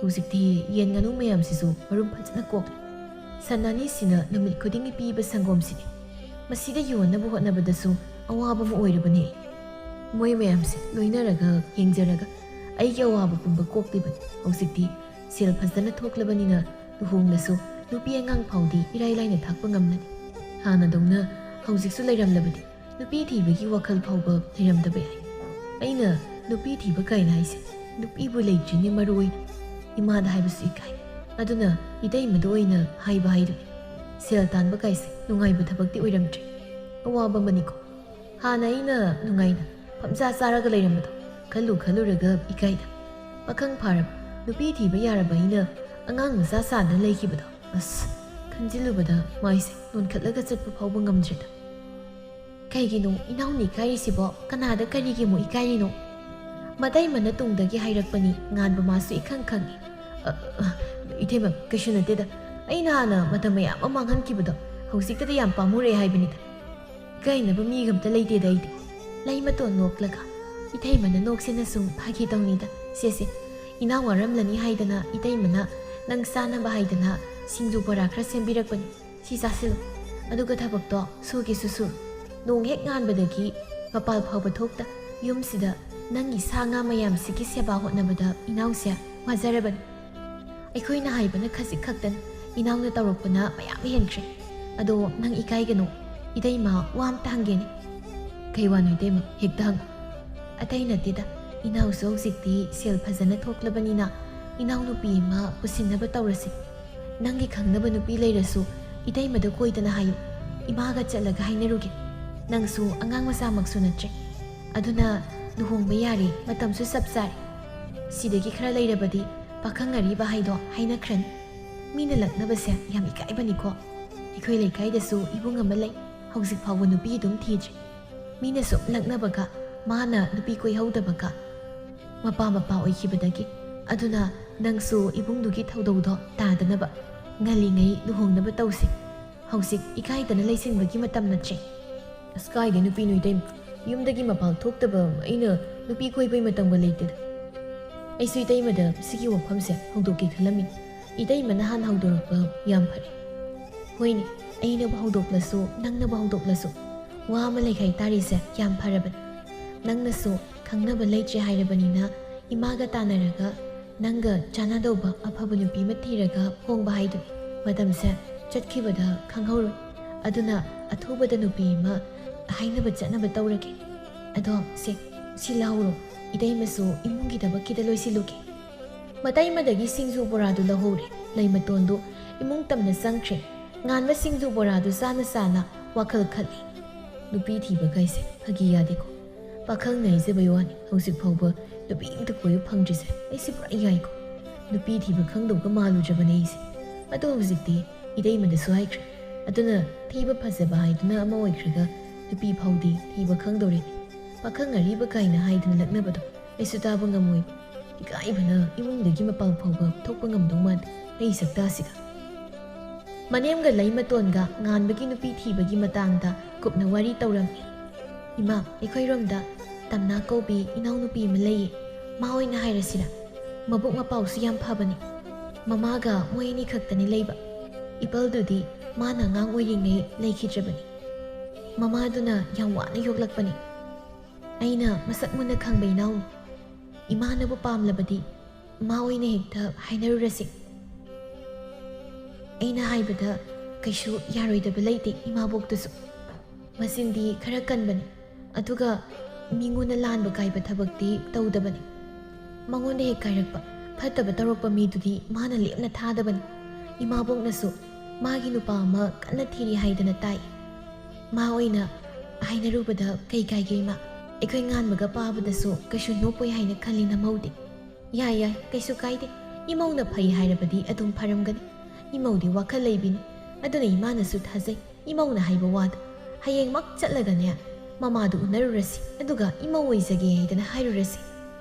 ꯍꯧꯖꯤꯛꯇꯤ ꯌꯦꯟ ꯉꯥꯅꯨ ꯃꯌꯥꯝꯁꯤꯁꯨ ꯃꯔꯨꯝ ꯐꯖꯅ ꯀꯣꯛꯂꯦ ꯁꯟ 2ꯁꯤꯅ ꯅꯨꯃꯤꯠ ꯈꯨꯗꯤꯡꯒꯤ ꯄꯤꯕ ꯁꯪꯒꯣꯝꯁꯤꯅꯤ ꯃꯁꯤꯗ ꯌꯣꯟꯅꯕ ꯍꯣꯠꯅꯕꯗꯁꯨ ꯑꯋꯥꯕ ꯑꯃ ꯑꯣꯏꯔꯕꯅꯤ ꯃꯣꯏ ꯃꯌꯥꯝꯁꯦ ꯂꯣꯏꯅꯔꯒ ꯌꯦꯡꯖꯔꯒ ꯑꯩꯒꯤ ꯑꯋꯥꯕ ꯄꯨꯝꯕ ꯀꯣꯛꯂꯤꯕꯅꯤ ꯍꯧꯖꯤꯛꯇꯤ ꯁꯦꯜ ꯐꯖꯅ ꯊꯣꯛꯂꯕꯅꯤꯅ ꯂꯨꯍꯣꯡꯂꯁꯨ ꯅꯨꯄꯤ ꯑꯉꯥꯡ ꯐꯥꯎꯗꯤ ꯏꯔꯥꯏ ꯂꯥꯏꯅ ꯊꯥꯛꯄ ꯉꯝꯂꯅꯤ ꯍꯥꯟꯅꯗꯧꯅ ꯍꯧꯖꯤꯛꯁꯨ ꯂꯩꯔꯝꯂꯕꯗꯤ ꯅꯨꯄꯤ ꯊꯤꯕꯒꯤ ꯋꯥꯈꯜ ꯐꯥꯎꯕ ꯂꯩꯔꯝꯗꯕ ꯌꯥꯏ ꯑꯩꯅ ꯅꯨꯄꯤ ꯊꯤꯕ ꯀꯥꯏꯅ ꯍꯥꯏꯁꯦ ꯅꯨꯄꯤꯕꯨ ꯂꯩꯇ꯭ꯔꯤꯅꯤ ꯃꯔꯨ ꯑꯣꯏꯅ ꯏꯃꯥꯗ ꯍꯥꯏꯕꯁꯨ ꯏꯀꯥꯏ ꯑꯗꯨꯅ ꯏꯇꯩꯃꯗ ꯑꯣꯏꯅ ꯍꯥꯏꯕ ꯍꯥꯏꯗꯨꯅꯤ ꯁꯦꯜ ꯇꯥꯟꯕ ꯀꯥꯏꯁꯦ ꯅꯨꯡꯉꯥꯏꯕ ꯊꯕꯛꯇꯤ ꯑꯣꯏꯔꯝꯗ꯭ꯔꯦ ꯑꯋꯥꯕ ꯑꯃꯅꯤꯀꯣ ꯍꯥꯟꯅ ꯑꯩꯅ ꯅꯨꯡꯉꯥꯏꯅ ꯐꯝꯆꯥ ꯆꯥꯔꯒ ꯂꯩꯔꯝꯕꯗꯣ ꯈꯜꯂꯨꯔꯒ ꯏꯀꯥꯏꯗ ꯄꯥꯈꯪ ꯐꯥꯔꯕ ꯅꯨꯄꯤ ꯊꯤꯕ ꯌꯥꯔꯕ ꯑꯩꯅ ꯑꯉꯥꯡ ꯃꯆꯥ ꯁꯥꯗꯅ ꯂꯩꯈꯤꯕꯗꯣ ꯑꯁ ꯈꯟꯖꯤꯜꯂꯨꯕꯗ ꯃꯥꯏꯁꯦ ꯅꯣꯟꯈꯠꯂꯒ ꯆꯠꯄ ꯐꯥꯎꯕ ꯉꯝꯗ꯭ꯔꯦꯗ ꯀꯩꯒꯤꯅꯣ ꯏꯅꯥꯎꯅ ꯏꯀꯥꯏꯔꯤꯁꯤꯕꯣ ꯀꯅꯥꯗ ꯀꯔꯤꯒꯤ ꯑꯃꯨꯛ ꯏꯀꯥꯏꯔꯤꯅꯣ ꯃꯇꯩꯃꯅ ꯇꯨꯡꯗꯒꯤ ꯍꯥꯏꯔꯛꯄꯅꯤ ꯉꯥꯟꯕ ꯃꯥꯁꯨ ꯏꯈꯪ ꯈꯪꯉꯤ ꯏꯊꯩꯃ ꯀꯩꯁꯨ ꯅꯠꯇꯦꯗ ꯑꯩꯅ ꯍꯥꯟꯅ ꯃꯇꯝ ꯃꯌꯥꯝ ꯑꯃ ꯃꯥꯡꯍꯟꯈꯤꯕꯗꯣ ꯍꯧꯖꯤꯛꯇꯗ ꯌꯥꯝ ꯄꯥꯝꯃꯨꯔꯦ ꯍꯥꯏꯕꯅꯤꯗ ꯏꯀꯥꯏꯅꯕ ꯃꯤꯒ ꯑꯝꯇ ꯂꯩꯇꯦꯗ ꯑꯩꯗꯤ ꯂꯩꯃꯇꯣꯟ ꯅꯣꯛꯂꯒ ꯏꯊꯩꯃꯅ ꯅꯣꯛꯁꯦꯅ ꯁꯨꯝ ꯐꯥꯒꯤ ꯇꯧꯅꯤꯗ ꯁꯦꯁꯦ ꯏꯅꯥꯎ ꯋꯥꯔꯝꯂꯅꯤ ꯍꯥꯏꯗꯅ ꯏꯇꯩꯃꯅ ꯅꯪ ꯆꯥꯅꯕ ꯍꯥꯏꯗꯅ ꯁꯤꯡꯖꯨ ꯕꯣꯔꯥ ꯈꯔ ꯁꯦꯝꯕꯤꯔꯛꯄꯅꯤ ꯁꯤ ꯆꯥꯁꯤꯜꯂꯨ ꯑꯗꯨꯒ ꯊꯕꯛꯇꯣ ꯁꯨꯒꯦꯁꯨ ꯁꯨ ꯅꯣꯡ ꯍꯦꯛ ꯉꯥꯟꯕꯗꯒꯤ ꯃꯄꯥꯜ ꯐꯥꯎꯕ ꯊꯣꯛꯇ ꯌꯨꯝꯁꯤꯗ ꯅꯪꯒꯤ ꯁꯥ ꯉꯥ ꯃꯌꯥꯝꯁꯤꯒꯤ ꯁꯦꯕꯥ ꯍꯣꯠꯅꯕꯗ ꯏꯅꯥꯎꯁꯦ ꯋꯥꯖꯔꯕꯅꯤ ꯑꯩꯈꯣꯏꯅ ꯍꯥꯏꯕꯅ ꯈꯖꯤꯛ ꯈꯛꯇꯅꯤ ꯏꯅꯥꯎꯅ ꯇꯧꯔꯛꯄꯅ ꯃꯌꯥꯝ ꯍꯦꯟꯈ꯭ರೆ ꯑꯗꯣ ꯅꯪ ꯏꯀꯥꯏꯒꯅꯨ ꯏꯇꯩꯃ ꯋꯥ ꯑꯝꯇ ꯍꯪꯒꯦꯅꯦ ꯀꯩ ꯋꯥꯅꯣ ꯏꯇꯩꯃ ꯍꯦꯛꯇ ꯍꯪꯉꯨ ꯑꯇꯩ ꯅꯠꯇꯦꯗ ꯏꯅꯥꯎꯁꯨ ꯍꯧꯖꯤꯛꯇꯤ ꯁꯦꯜ ꯐꯖꯅ ꯊꯣꯛꯂꯕꯅꯤ나 ꯏꯅꯥꯎ ꯅꯨꯄꯤ ꯑꯃ ꯄꯨꯁꯤꯟꯅꯕ ꯇꯧꯔꯁꯤ ꯅꯪꯒꯤ ꯈꯪꯅꯕ ꯅꯨꯄꯤ ꯂꯩꯔꯁꯨ ꯏꯇꯩꯃꯗ ꯀꯣꯏꯗꯅ ꯍꯥꯏꯌꯨ ꯏꯃꯥꯒ ꯆꯠꯂꯒ ꯍꯥꯏꯅꯔꯨꯒꯦ ꯅꯪꯁꯨ ꯑꯉꯥꯡ ꯃꯆꯥꯃꯛꯁꯨ ꯅꯠꯇ꯭ꯔꯦ ꯑꯗꯨꯅ ꯂꯨꯍꯣꯡꯕ ꯌꯥꯔꯦ ꯃꯇꯝꯁꯨ ꯆꯞ ꯆꯥꯔꯦ ꯁꯤꯗꯒꯤ ꯈꯔ ꯂꯩꯔꯕꯗꯤ ꯄꯥꯈꯪ ꯑꯔꯤꯕ ꯍꯥꯏꯗꯣ ꯍꯥꯏꯅꯈ꯭ꯔꯅꯤ ꯃꯤꯅ ꯂꯛꯅꯕꯁꯦ ꯌꯥꯝ ꯏꯀꯥꯏꯕꯅꯤꯀꯣ ꯑꯩꯈꯣꯏ ꯂꯩꯀꯥꯏꯗꯁꯨ ꯏꯕꯨꯡ ꯑꯃ ꯂꯩ ꯍꯧꯖꯤꯛ ꯐꯥꯎꯕ ꯅꯨꯄꯤ ꯑꯗꯨꯝ ꯊꯤꯗ꯭ꯔꯤ ꯃꯤꯅ ꯁꯨꯝ ꯂꯛꯅꯕꯒ ꯃꯥꯅ ꯅꯨꯄꯤ ꯀꯣꯏꯍꯧꯗꯕꯒ ꯃꯄꯥ ꯑꯣꯏꯈꯤꯕꯗꯒꯤ ꯑꯗꯨꯅ ꯅꯪꯁꯨ ꯏꯕꯨꯡꯗꯨꯒꯤ ꯊꯧꯗꯧꯗꯣ ꯇꯥꯗꯅꯕ ꯉꯜꯂꯤꯉꯩ ꯂꯨꯍꯣꯡꯅꯕ ꯇꯧꯁꯤ ꯍꯧꯖꯤꯛ ꯏꯀꯥꯏꯗꯅ ꯂꯩꯁꯤꯟꯕꯒꯤ ꯃꯇꯝ ꯅꯠꯇ꯭ꯔꯦ ꯑꯁ ꯀꯥꯏꯗꯩ ꯅꯨꯄꯤꯅꯣ ꯏꯇꯩꯃ ꯌꯨꯝꯗꯒꯤ ꯃꯄꯥꯟ ꯊꯣꯛꯇꯕ ꯑꯩꯅ ꯅꯨꯄꯤ ꯀꯣꯏꯕꯩ ꯃꯇꯝꯒ ꯂꯩꯇꯦꯗ ꯑꯩꯁꯨ ꯏꯇꯩꯃꯗ ꯁꯤꯒꯤ ꯋꯥꯐꯝꯁꯦ ꯍꯧꯗꯣꯛꯀꯦ ꯈꯜꯂꯝꯃꯤ ꯏꯇꯩꯃꯅ ꯍꯥꯟꯅ ꯍꯧꯗꯣꯔꯛꯄ ꯌꯥꯝ ꯐꯔꯦ ꯍꯣꯏꯅꯦ ꯑꯩꯅꯕꯨ ꯍꯧꯗꯣꯛꯂꯁꯨ ꯅꯪꯅꯕꯨ ꯍꯧꯗꯣꯛꯂꯁꯨ ꯋꯥ ꯑꯃ ꯂꯩꯈꯩ ꯇꯥꯔꯤꯁꯦ ꯌꯥꯝ ꯐꯔꯕꯅꯤ ꯅꯪꯅꯁꯨ ꯈꯪꯅꯕ ꯂꯩꯇ꯭ꯔꯦ ꯍꯥꯏꯔꯕꯅꯤꯅ ꯏꯃꯥꯒ ꯇꯥꯟꯅꯔꯒ ꯅꯪꯒ ꯆꯥꯟꯅꯗꯧꯕ ꯑꯐꯕ ꯅꯨꯄꯤ ꯑꯃ ꯊꯤꯔꯒ ꯍꯣꯡꯕ ꯍꯥꯏꯗꯨꯅꯤ ꯃꯇꯝꯁꯦ ꯆꯠꯈꯤꯕꯗ ꯈꯪꯍꯧꯔꯣꯏ ꯑꯗꯨꯅ ꯑꯊꯨꯕꯗ ꯅꯨꯄꯤ ꯑꯃ ꯍꯥꯏꯅꯕ ꯆꯠꯅꯕ ꯇꯧꯔꯒꯦ ꯑꯗꯣ ꯁꯤ ꯂꯧꯍꯧꯔꯣ ꯏꯇꯩꯃꯁꯨ ꯏꯃꯨꯡꯒꯤ ꯊꯕꯛꯀꯤꯗ ꯂꯣꯏꯁꯤꯜꯂꯨꯒꯦ ꯃꯇꯩꯃꯗꯒꯤ ꯁꯤꯡꯖꯨ ꯕꯣꯔꯥꯗꯨ ꯂꯧꯍꯧꯔꯦ ꯂꯩꯃꯇꯣꯟꯗꯨ ꯏꯃꯨꯡ ꯇꯝꯅ ꯆꯪꯈ꯭ꯔꯦ ꯉꯥꯟꯕ ꯁꯤꯡꯖꯨ ꯕꯣꯔꯥꯗꯨ ꯆꯥꯅ ꯋꯥꯈꯜ ꯈꯜꯂꯤ ꯅꯨꯄꯤ ꯊꯤꯕꯒꯥꯏꯁꯦ ꯐꯥꯒꯤ ꯌꯥꯗꯦꯀꯣ ꯄꯥꯈꯪꯅ ꯍꯥꯏꯖꯕꯩ ꯋꯥꯅꯤ ꯍꯧꯖꯤꯛ ꯐꯥꯎꯕ ꯅꯨꯄꯤ ꯑꯃꯇ ꯀꯣꯏꯕ ꯐꯪꯗ꯭ꯔꯤꯁꯦ ꯑꯩꯁꯦ ꯄꯨꯔꯥ ꯌꯥꯏꯀꯣ ꯅꯨꯄꯤ ꯊꯤꯕ ꯈꯪꯗꯧꯒ ꯃꯥꯜꯂꯨꯗ꯭ꯔꯕꯅꯦ ꯑꯩꯁꯦ ꯑꯗꯣ ꯍꯧꯖꯤꯛꯇꯤ ꯏꯇꯩꯃꯗꯁꯨ ꯍꯥꯏꯈ꯭ꯔꯦ ꯑꯗꯨꯅ ꯊꯤꯕ ꯐꯖꯕ ꯍꯥꯏꯗꯨꯅ ꯑꯃ ꯑꯣꯏꯈ꯭ꯔꯒ ꯅꯨꯄꯤ ꯐꯥꯎꯗꯤ ꯊꯤꯕ ꯈꯪꯗꯧꯔꯤꯅꯤ ꯄꯥꯈꯪ ꯑꯔꯤꯕ ꯀꯥꯏꯅ ꯍꯥꯏꯗꯨꯅ ꯂꯛꯅꯕꯗꯣ ꯑꯩꯁꯨ ꯇꯥꯕ ꯉꯝꯃꯣꯏꯕ ꯏꯀꯥꯏꯕꯅ ꯏꯃꯨꯡꯗꯒꯤ ꯃꯄꯥꯟ ꯐꯥꯎꯕ ꯊꯣꯛꯄ ꯉꯝꯗꯧ ꯃꯥꯟꯗꯦ ꯑꯩ ꯁꯛꯇꯥꯁꯤꯒ ꯃꯅꯦꯝꯒ ꯂꯩꯃꯇꯣꯟꯒ ꯉꯥꯟꯕꯒꯤ ꯅꯨꯄꯤ ꯊꯤꯕꯒꯤ ꯃꯇꯥꯡꯗ ꯀꯨꯞꯅ ꯋꯥꯔꯤ ꯇꯧꯔꯝꯃꯤ ꯏꯃꯥ ꯑꯩꯈꯣꯏꯔꯣꯝꯗ ꯇꯝꯅꯥ ꯀꯧꯕꯤ ꯏꯅꯥꯎꯅꯨꯄꯤ ꯑꯃ ꯂꯩꯌꯦ ꯃꯥ ꯑꯣꯏꯅ ꯍꯥꯏꯔꯁꯤꯔ ꯃꯕꯨꯛ ꯃꯄꯥꯎꯁꯨ ꯌꯥꯝ ꯐꯕꯅꯤ ꯃꯃꯥꯒ ꯃꯣꯏ ꯑꯅꯤ ꯈꯛꯇꯅꯤ ꯂꯩꯕ ꯏꯄꯜꯗꯨꯗꯤ ꯃꯥꯅ ꯑꯉꯥꯡ ꯑꯣꯏꯔꯤꯉꯩ ꯂꯩꯈꯤꯗ꯭ꯔꯕꯅꯤ ꯃꯃꯥꯗꯨꯅ ꯌꯥꯝ ꯋꯥꯅ ꯌꯣꯛꯂꯛꯄꯅꯤ ꯑꯩꯅ ꯃꯁꯛ ꯃꯨꯟꯅ ꯈꯪꯕ ꯏꯅꯥꯎꯅꯤ ꯏꯃꯥꯅꯕꯨ ꯄꯥꯝꯂꯕꯗꯤ ꯃꯥ ꯑꯣꯏꯅ ꯍꯦꯛꯇ ꯍꯥꯏꯅꯔꯨꯔꯁꯤ ꯑꯩꯅ ꯍꯥꯏꯕꯗ ꯀꯩꯁꯨ ꯌꯥꯔꯣꯏꯗꯕ ꯂꯩꯇꯦ ꯏꯃꯥꯕꯣꯛꯇꯨꯁꯨ ꯃꯆꯤꯟꯗꯤ ꯈꯔ ꯀꯟꯕꯅꯤ ꯑꯗꯨꯒ ꯃꯤꯉꯣꯟꯗ ꯂꯥꯟꯕ ꯀꯥꯏꯕ ꯊꯕꯛꯇꯤ ꯇꯧꯗꯕꯅꯤ ꯃꯉꯣꯟꯗ ꯍꯦꯛ ꯀꯥꯏꯔꯛꯄ ꯐꯠꯇꯕ ꯇꯧꯔꯛꯄ ꯃꯤꯗꯨꯗꯤ ꯃꯥꯅ ꯂꯦꯞꯅ ꯊꯥꯗꯕꯅꯤ ꯏꯃꯥꯕꯣꯛꯅꯁꯨ ꯃꯥꯒꯤ ꯅꯨꯄꯥ ꯑꯃ ꯀꯟꯅ ꯊꯤꯔꯤ ꯍꯥꯏꯗꯅ ꯇꯥꯏ ꯃꯥ ꯑꯣꯏꯅ ꯍꯥꯏꯅꯔꯨꯕꯗ ꯀꯩ ꯀꯥꯏꯒꯦ ꯏꯃꯥ ꯑꯩꯈꯣꯏ ꯉꯥꯟꯕꯒ ꯄꯥꯕꯗꯁꯨ ꯀꯩꯁꯨ ꯅꯣꯞꯄꯣꯏ ꯍꯥꯏꯅ ꯈꯜꯂꯤ ꯅꯃꯧꯗꯤ ꯌꯥꯏ ꯀꯩꯁꯨ ꯀꯥꯏꯗꯦ ꯏꯃꯧꯅ ꯐꯩ ꯍꯥꯏꯔꯕꯗꯤ ꯑꯗꯨꯝ ꯐꯔꯝꯒꯅꯤ ꯏꯃꯧꯗꯤ ꯋꯥꯈꯜ ꯂꯩꯕꯤꯅꯤ ꯑꯗꯨꯅ ꯏꯃꯥꯅꯁꯨ ꯊꯥꯖꯩ ꯏꯃꯧꯅ ꯍꯥꯏꯕ ꯋꯥꯗ ꯍꯌꯦꯡꯃꯛ ꯆꯠꯂꯒꯅꯦ ꯃꯃꯥꯗꯨ ꯎꯅꯔꯨꯔꯁꯤ ꯑꯗꯨꯒ ꯏꯃꯧ ꯑꯣꯏꯖꯒꯦ ꯍꯥꯏꯗꯅ ꯍꯥꯏꯔꯨꯔꯁꯤ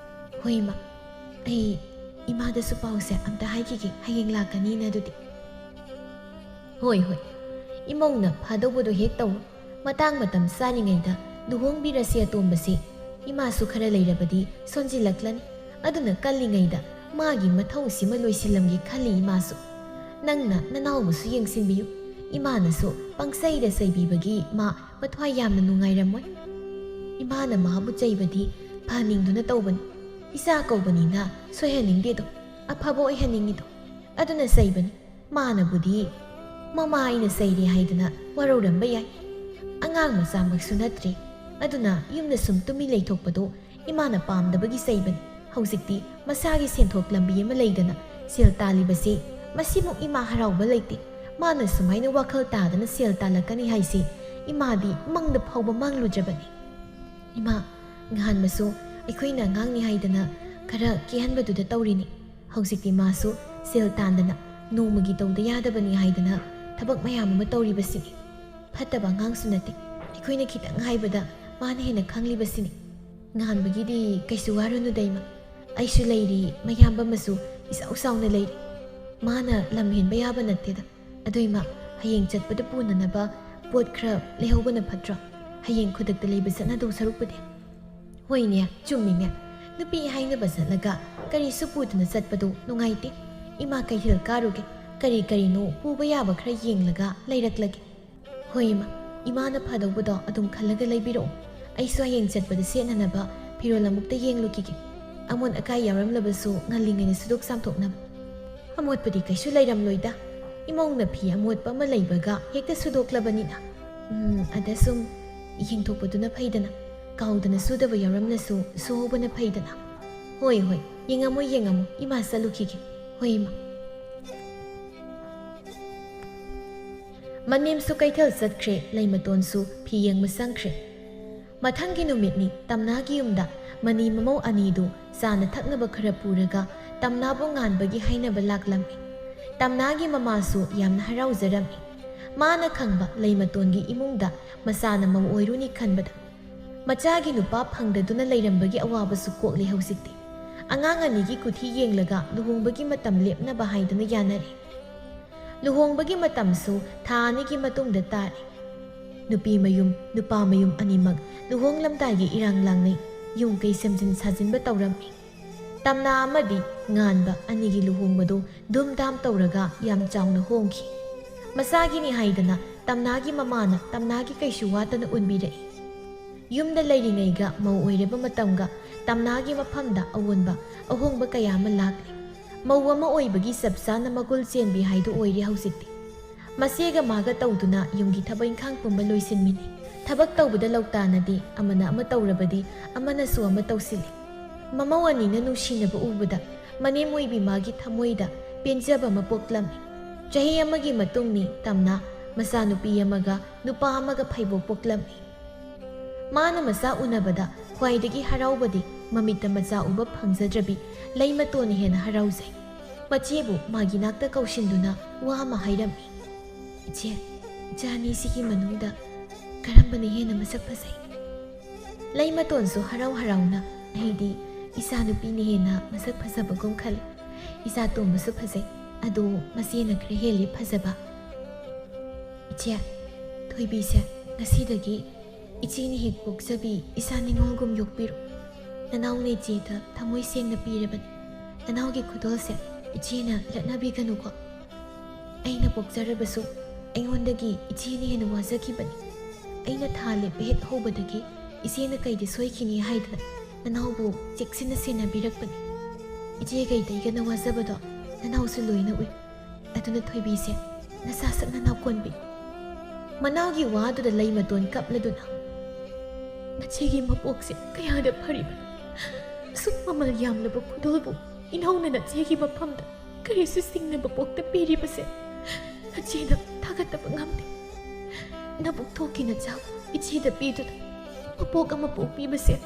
ꯍꯣꯏ ꯏꯃꯥ ꯑꯩ ꯏꯃꯥꯗꯁꯨ ꯄꯥꯎꯁꯦ ꯑꯝꯇ ꯍꯥꯏꯈꯤꯒꯦ ꯍꯌꯦꯡ ꯂꯥꯛꯀꯅꯤꯅ ꯑꯗꯨꯗꯤ ꯍꯣꯏ ꯏꯃꯧꯅ ꯐꯥꯗꯧꯕꯗꯣ ꯍꯦꯛ ꯇꯧ ꯃꯇꯥꯡ ꯃꯇꯝ ꯆꯥꯔꯤꯉꯩꯗ ꯂꯨꯍꯣꯡꯕꯤꯔꯁꯤ ꯑꯇꯣꯝꯕꯁꯤ ꯏꯃꯥꯁꯨ ꯈꯔ ꯂꯩꯔꯕꯗꯤ ꯁꯣꯟꯖꯤꯜꯂꯛꯂꯅꯤ ꯑꯗꯨꯅ ꯀꯜꯂꯤꯉꯩꯗ ꯃꯥꯒꯤ ꯃꯊꯧꯁꯤꯃ ꯂꯣꯏꯁꯤꯜꯂꯝꯒꯦ ꯈꯜꯂꯤ ꯏꯃꯥꯁꯨ ꯅꯪꯅ ꯅꯅꯥꯎꯕꯁꯨ ꯌꯦꯡꯁꯤꯟꯕꯤꯌꯨ ꯏꯃꯥꯅꯁꯨ ꯄꯪꯆꯩꯗ ꯆꯩꯕꯤꯕꯒꯤ ꯃꯥ ꯃꯊ꯭ꯋꯥꯏ ꯌꯥꯝꯅ ꯅꯨꯡꯉꯥꯏꯔꯝꯃꯣꯏ ꯏꯃꯥꯅ ꯃꯥꯕꯨ ꯆꯩꯕꯗꯤ ꯐꯍꯟꯅꯤꯡꯗꯨꯅ ꯇꯧꯕꯅꯤ ꯏꯆꯥ ꯀꯧꯕꯅꯤꯅ ꯁꯣꯏꯍꯟꯅꯤꯡꯗꯦꯗꯣ ꯑꯐꯕ ꯑꯣꯏꯍꯟꯅꯤꯡꯉꯤꯗꯣ ꯑꯗꯨꯅ ꯆꯩꯕꯅꯤ ꯃꯥꯅꯕꯨꯗꯤ ꯃꯃꯥ ꯑꯩꯅ ꯆꯩꯔꯦ ꯍꯥꯏꯗꯅ ꯋꯥꯔꯧꯔꯝꯕ ꯌꯥꯏ ꯑꯉꯥꯡ ꯃꯆꯥꯃꯛꯁꯨ ꯅꯠꯇ꯭ꯔꯦ ꯑꯗꯨꯅ ꯌꯨꯝꯗ ꯁꯨꯝ ꯇꯨꯃꯤ ꯂꯩꯊꯣꯛꯄꯗꯣ ꯏꯃꯥꯅ ꯄꯥꯝꯗꯕꯒꯤ ꯆꯩꯕꯅꯤ ꯍꯧꯖꯤꯛꯇꯤ ꯃꯁꯥꯒꯤ ꯁꯦꯟꯊꯣꯛ ꯂꯝꯕꯤ ꯑꯃ ꯂꯩꯗꯅ ꯁꯦꯜ ꯇꯥꯜꯂꯤꯕꯁꯤ ꯃꯁꯤꯃꯨꯛ ꯏꯃꯥ ꯍꯔꯥꯎꯕ ꯂꯩꯇꯦ ꯃꯥꯅ ꯁꯨꯃꯥꯏꯅ ꯋꯥꯈꯜ ꯇꯥꯗꯅ ꯁꯦꯜ ꯇꯥꯜꯂꯛꯀꯅꯤ ꯍꯥꯏꯁꯤ ꯏꯃꯥꯗꯤ ꯃꯪꯗ ꯐꯥꯎꯕ ꯃꯥꯡꯂꯨꯗ꯭ꯔꯕꯅꯤ꯫ ꯏꯃꯥ, ꯉꯍꯥꯟꯃꯁꯨ ꯑꯩꯈꯣꯏꯅ ꯑꯉꯥꯡꯅꯤ ꯍꯥꯏꯗꯅ ꯈꯔ ꯀꯦꯍꯟꯕꯗꯨꯗ ꯇꯧꯔꯤꯅꯤ꯫ ꯍꯧꯖꯤꯛꯇꯤ ꯃꯥꯁꯨ ꯁꯦꯜ ꯇꯥꯟꯗꯅ ꯅꯣꯡꯃꯒꯤ ꯇꯧꯗ ꯌꯥꯗꯕꯅꯤ ꯍꯥꯏꯗꯅ ꯊꯕꯛ ꯃꯌꯥꯝ ꯑꯃ ꯇꯧꯔꯤꯕꯁꯤꯅꯤ꯫ ꯐꯠꯇꯕ ꯑꯉꯥꯡꯁꯨ ꯅꯠꯇꯦ, ꯑꯩꯈꯣꯏꯅ ꯈꯤꯇꯪ ꯍꯥꯏꯕꯗ ꯃꯥꯅ ꯍꯦꯟꯅ ꯈꯪꯂꯤꯕꯁꯤꯅꯤ꯫ ꯉꯍꯥꯟꯕꯒꯤꯗꯤ ꯀꯩꯁꯨ ꯋꯥꯔꯨꯅꯨꯗ ꯏꯃꯥ, ꯑꯩꯁꯨ ꯂꯩꯔꯤ, ꯃꯌꯥꯝꯕ ꯑꯃꯁꯨ ꯏꯆꯥꯎ ꯆꯥꯎꯅ ꯂꯩꯔꯤ꯫ ꯃꯥꯅ ꯂꯝ ꯍꯦꯟꯕ ꯌꯥꯕ ꯅꯠꯇꯦꯗ꯫ ꯑꯗꯨ ꯏꯃꯥ, ꯍꯌꯦꯡ ꯆꯠꯄꯗ ꯄꯨꯅꯅꯕ ꯄꯣꯠ ꯈꯔ ꯂꯩꯍꯧꯕꯅ ꯐꯠꯇ꯭ꯔꯣ? ꯍꯌꯦꯡ ꯈꯨꯗꯛꯇ ꯂꯩꯕ ꯆꯠꯅꯗꯧ ꯁꯔꯨꯛꯄꯨꯗꯤ꯫ ꯍꯣꯏꯅꯦ, ꯆꯨꯝꯃꯤꯅꯦ꯫ ꯅꯨꯄꯤ ꯍꯥꯏꯅꯕ ꯆꯠꯂꯒ ꯀꯔꯤꯁꯨ ꯄꯨꯗꯨꯅ ꯆꯠꯄꯗꯨ ꯅꯨꯡꯉꯥꯏꯇꯦ꯫ ꯏꯃꯥ ꯀꯩꯊꯦꯜ ꯀꯥꯔꯨꯒꯦ, ꯀꯔꯤ ꯀꯔꯤꯅꯣ ꯄꯨꯕ ꯌꯥꯕ ꯈꯔ ꯌꯦꯡꯂꯒ ꯂꯩꯔꯛꯂꯒꯦ꯫ ꯍꯣꯏ ꯏꯃꯥ, ꯏꯃꯥꯅ ꯐꯗꯧꯕꯗꯣ ꯑꯗꯨꯝ ꯈꯜꯂꯒ ꯂꯩꯕꯤꯔꯛꯑꯣ꯫ ꯑꯩꯁꯨ ꯍꯌꯦꯡ ꯆꯠꯄꯗ ꯁꯦꯠꯅꯅꯕ ꯐꯤꯔꯣꯜ ꯑꯃꯨꯛꯇ ꯌꯦꯡꯂꯨꯈꯤꯒꯦ꯫ ꯑꯃꯣꯠ ꯑꯀꯥꯏ ꯌꯥꯎꯔꯝꯂꯕꯁꯨ ꯉꯜꯂꯤꯉꯩꯅ ꯁꯨꯗꯣꯛ ꯆꯥꯝꯊꯣꯛꯅꯕ꯫ ꯑꯃꯣꯠꯄꯗꯤ ꯀꯩꯁꯨ ꯂꯩꯔꯝꯂꯣꯏꯗ꯫ ꯏꯃꯧꯅ ꯐꯤ ꯑꯃꯣꯠꯄ ꯑꯃ ꯂꯩꯕꯒ ꯍꯦꯛꯇ ꯁꯨꯗꯣꯛꯂꯕꯅꯤꯅ꯫ ꯑꯗ ꯁꯨꯝ ꯌꯦꯡꯊꯣꯛꯄꯗꯨꯅ ꯐꯩꯗꯅ, ꯀꯥꯎꯗꯅ ꯁꯨꯗꯕ ꯌꯥꯎꯔꯝꯂꯁꯨ ꯁꯨꯍꯧꯕꯅ ꯐꯩꯗꯅ꯫ ꯍꯣꯏ ꯍꯣꯏ, ꯌꯦꯡꯉꯝꯃꯣ ꯌꯦꯡꯉꯝꯃꯣ, ꯏꯃꯥ ꯆꯠꯂꯨꯈꯤꯒꯦ꯫ ꯍꯣꯏ ꯏꯃꯥ꯫ ꯃꯅꯦꯝꯁꯨ ꯀꯩꯊꯦꯜ ꯆꯠꯈ꯭ꯔꯦ, ꯂꯩꯃꯇꯣꯟꯁꯨ ꯐꯤ ꯌꯦꯡꯕ ꯆꯪꯈ꯭ꯔꯦ꯫ ꯃꯊꯪꯒꯤ ꯅꯨꯃꯤꯠꯅꯤ, ꯇꯝꯅꯥꯒꯤ ꯌꯨꯝꯗ ꯃꯅꯤ ꯃꯃꯧ ꯑꯅꯤꯗꯨ ꯆꯥꯅ ꯊꯛꯅꯕ ꯈꯔ ꯄꯨꯔꯒ ꯇꯝꯅꯥꯕꯨ ꯉꯥꯟꯕꯒꯤ ꯍꯥꯏꯅꯕ ꯂꯥꯛꯂꯝꯃꯤ꯫ ꯇꯝꯅꯥꯒꯤ ꯃꯃꯥꯁꯨ ꯌꯥꯝꯅ ꯍꯔꯥꯎꯖꯔꯝꯃꯤ꯫ ꯃꯥꯅ ꯈꯪꯕ ꯂꯩꯃꯇꯣꯟꯒꯤ ꯏꯃꯨꯡꯗ ꯃꯆꯥꯅ ꯃꯧ ꯑꯣꯏꯔꯨꯅꯤ ꯈꯟꯕꯗ꯫ ꯃꯆꯥꯒꯤ ꯅꯨꯄꯥ ꯐꯪꯗꯗꯨꯅ ꯂꯩꯔꯝꯕꯒꯤ ꯑꯋꯥꯕꯁꯨ ꯀꯣꯛꯂꯦ ꯍꯧꯖꯤꯛꯇꯤ꯫ ꯑꯉꯥꯡ ꯑꯅꯤꯒꯤ ꯀꯨꯊꯤ ꯌꯦꯡꯂꯒ ꯂꯨꯍꯣꯡꯕꯒꯤ ꯃꯇꯝ ꯂꯦꯞꯅꯕ ꯍꯥꯏꯗꯨꯅ ꯌꯥꯅꯔꯦ꯫ ꯂꯨꯍꯣꯡꯕꯒꯤ ꯃꯇꯝꯁꯨ ꯊꯥ 2ꯒꯤ ꯃꯇꯨꯡꯗ ꯇꯥꯔꯦ꯫ ꯅꯨꯄꯤ ꯃꯌꯨꯝ ꯅꯨꯄꯥ ꯃꯌꯨꯝ ꯑꯅꯤꯃꯛ ꯂꯨꯍꯣꯡꯂꯝꯗꯥꯏꯒꯤ ꯏꯔꯥꯡ ꯂꯥꯡꯅꯩ, ꯌꯨꯝ ꯀꯩ ꯁꯦꯝꯖꯤꯟ ꯁꯥꯖꯤꯟꯕ ꯇꯧꯔꯝꯃꯤ꯫ ꯇꯝꯅꯥ ꯑꯃꯗꯤ ꯉꯥꯟꯕ ꯑꯅꯤꯒꯤ ꯂꯨꯍꯣꯡꯕꯗꯨ ꯙꯨꯝꯙꯥꯝ ꯇꯧꯔꯒ ꯌꯥꯝ ꯆꯥꯎꯅ ꯍꯣꯡꯈꯤ꯫ ꯃꯆꯥꯒꯤꯅꯤ ꯍꯥꯏꯗꯅ ꯇꯝꯅꯥꯒꯤ ꯃꯃꯥꯅ ꯇꯝꯅꯥꯒꯤ ꯀꯩꯁꯨ ꯋꯥꯠꯇꯅ ꯎꯟꯕꯤꯔꯛꯏ꯫ ꯌꯨꯝꯗ ꯂꯩꯔꯤꯉꯩꯒ ꯃꯧ ꯑꯣꯏꯔꯕ ꯃꯇꯝꯒ ꯇꯝꯅꯥꯒꯤ ꯃꯐꯝꯗ ꯑꯑꯣꯟꯕ ꯑꯍꯣꯡꯕ ꯀꯌꯥ ꯑꯃ ꯂꯥꯛꯂꯤ꯫ ꯃꯧ ꯑꯃ ꯑꯣꯏꯕꯒꯤ ꯆꯞ ꯆꯥꯅ ꯃꯒꯨꯜ ꯆꯦꯟꯕꯤ ꯍꯥꯏꯗꯨ ꯑꯣꯏꯔꯦ ꯍꯧꯖꯤꯛꯇꯤ꯫ ꯃꯆꯦꯒ ꯃꯥꯒ ꯇꯧꯗꯨꯅ ꯌꯨꯝꯒꯤ ꯊꯕꯛ ꯏꯪꯈꯥꯡ ꯄꯨꯝꯕ ꯂꯣꯏꯁꯤꯟꯃꯤꯟꯅꯩ꯫ ꯊꯕꯛ ꯇꯧꯕꯗ ꯂꯧꯇꯥꯅꯗꯤ ꯑꯃꯅ ꯑꯃ ꯇꯧꯔꯕꯗꯤ ꯑꯃꯅꯁꯨ ꯑꯃ ꯇꯧꯁꯤꯜꯂꯤ꯫ ꯃꯃꯧ ꯑꯅꯤꯅ ꯅꯨꯡꯁꯤꯅꯕ ꯎꯕꯗ ꯃꯅꯦꯝ ꯑꯣꯏꯕꯤ ꯃꯥꯒꯤ ꯊꯃꯣꯏꯗ ꯄꯦꯟꯖꯕ ꯑꯃ ꯄꯣꯛꯂꯝꯃꯤ꯫ ꯆꯍꯤ ꯑꯃꯒꯤ ꯃꯇꯨꯡꯅꯤ ꯇꯝꯅꯥ ꯃꯆꯥꯅꯨꯄꯤ ꯑꯃꯒ ꯅꯨꯄꯥ ꯑꯃꯒ ꯐꯩꯕꯣꯛ ꯄꯣꯛꯂꯝꯃꯤ꯫ ꯃꯥꯅ ꯃꯆꯥ ꯎꯅꯕꯗ ꯈ꯭ꯋꯥꯏꯗꯒꯤ ꯍꯔꯥꯎꯕꯗꯤ ꯃꯃꯤꯠꯇ ꯃꯆꯥ ꯎꯕ ꯐꯪꯖꯗ꯭ꯔꯕꯤ ꯂꯩꯃꯇꯣꯟꯅ ꯍꯦꯟꯅ ꯍꯔꯥꯎꯖꯩ꯫ ꯃꯆꯦꯕꯨ ꯃꯥꯒꯤ ꯅꯥꯛꯇ ꯀꯧꯁꯤꯟꯗꯨꯅ ꯋꯥ ꯑꯃ ꯍꯥꯏꯔꯝꯃꯤ꯫ ꯏꯆꯦ, ꯏꯆꯥ ꯑꯅꯤꯁꯤꯒꯤ ꯃꯅꯨꯡꯗ ꯀꯔꯝꯕꯅ ꯍꯦꯟꯅ ꯃꯁꯛ ꯐꯖꯩ? ꯂꯩꯃꯇꯣꯟꯁꯨ ꯍꯔꯥꯎ ꯍꯔꯥꯎꯅ ꯑꯩꯗꯤ ꯏꯆꯥ ꯅꯨꯄꯤꯅ ꯍꯦꯟꯅ ꯃꯁꯛ ꯐꯖꯕꯒꯨꯝ ꯈꯜꯂꯤ꯫ ꯏꯆꯥ ꯇꯣꯝꯕꯁꯨ ꯐꯖꯩ, ꯑꯗꯣ ꯃꯆꯦꯅ ꯈꯔ ꯍꯦꯜꯂꯤ ꯐꯖꯕ꯫ ꯏꯆꯦ, ꯊꯣꯏꯕꯤꯁꯦ ꯉꯁꯤꯗꯒꯤ ꯏꯆꯦꯅ ꯍꯦꯛ ꯄꯣꯛꯆꯕꯤ ꯏꯆꯥ ꯅꯤꯡꯉꯣꯜꯒꯨꯝ ꯌꯣꯛꯄꯤꯔꯣ꯫ ꯅꯅꯥꯎꯅ ꯏꯆꯦꯗ ꯊꯃꯣꯏ ꯁꯦꯡꯅ ꯄꯤꯔꯕꯅꯤ꯫ ꯅꯅꯥꯎꯒꯤ ꯈꯨꯗꯣꯜꯁꯦ ꯏꯆꯦꯅ ꯂꯠꯅꯕꯤꯒꯅꯨꯀꯣ꯫ ꯑꯩꯅ ꯄꯣꯛꯆꯔꯕꯁꯨ ꯑꯩꯉꯣꯟꯗꯒꯤ ꯏꯆꯦꯅ ꯍꯦꯟꯅ ꯋꯥꯖꯈꯤꯕꯅꯤ꯫ ꯑꯩꯅ ꯊꯥ ꯂꯦꯞꯄ ꯍꯦꯛ ꯍꯧꯕꯗꯒꯤ ꯏꯆꯦꯅ ꯀꯩꯗ ꯁꯣꯏꯈꯤꯅꯤ ꯍꯥꯏꯗꯅ ꯅꯅꯥꯎꯕꯨ ꯆꯦꯛꯁꯤꯟꯅ ꯁꯦꯟꯅꯕꯤꯔꯛꯄꯅꯤ꯫ ꯏꯆꯦꯒ ꯏꯇꯩꯒꯅ ꯋꯥꯖꯕꯗꯣ ꯅꯅꯥꯎꯁꯨ ꯂꯣꯏꯅ ꯎꯏ꯫ ꯑꯗꯨꯅ ꯊꯣꯏꯕꯤꯁꯦ ꯅꯆꯥ ꯁꯛ ꯅꯅꯥꯎ ꯀꯣꯟꯕꯤ꯫ ꯃꯅꯥꯎꯒꯤ ꯋꯥꯗꯨꯗ ꯂꯩꯃꯇꯣꯟ ꯀꯞꯂꯗꯨꯅ ꯅꯆꯦꯒꯤ ꯃꯄꯣꯛꯁꯦ ꯀꯌꯥꯗ ꯐꯔꯤꯕꯅꯣ? ꯑꯁꯨꯛ ꯃꯃꯜ ꯌꯥꯝꯂꯕ ꯈꯨꯗꯣꯜꯕꯨ ꯏꯅꯥꯎꯅ ꯅꯆꯦꯒꯤ ꯃꯐꯝꯗ ꯀꯔꯤꯁꯨ ꯆꯤꯡꯅꯕ ꯄꯣꯛꯇ ꯄꯤꯔꯤꯕꯁꯦ ꯅꯆꯦꯅ ꯊꯥꯒꯠꯇꯕ ꯉꯝꯗꯦ꯫ ꯅꯕꯨꯛ ꯊꯣꯛꯀꯤ ꯅꯆꯥꯕꯨ ꯏꯆꯦꯗ ꯄꯤꯗꯨꯅ ꯃꯄꯣꯛ ꯑꯃ ꯄꯣꯛꯄꯤꯕꯁꯦ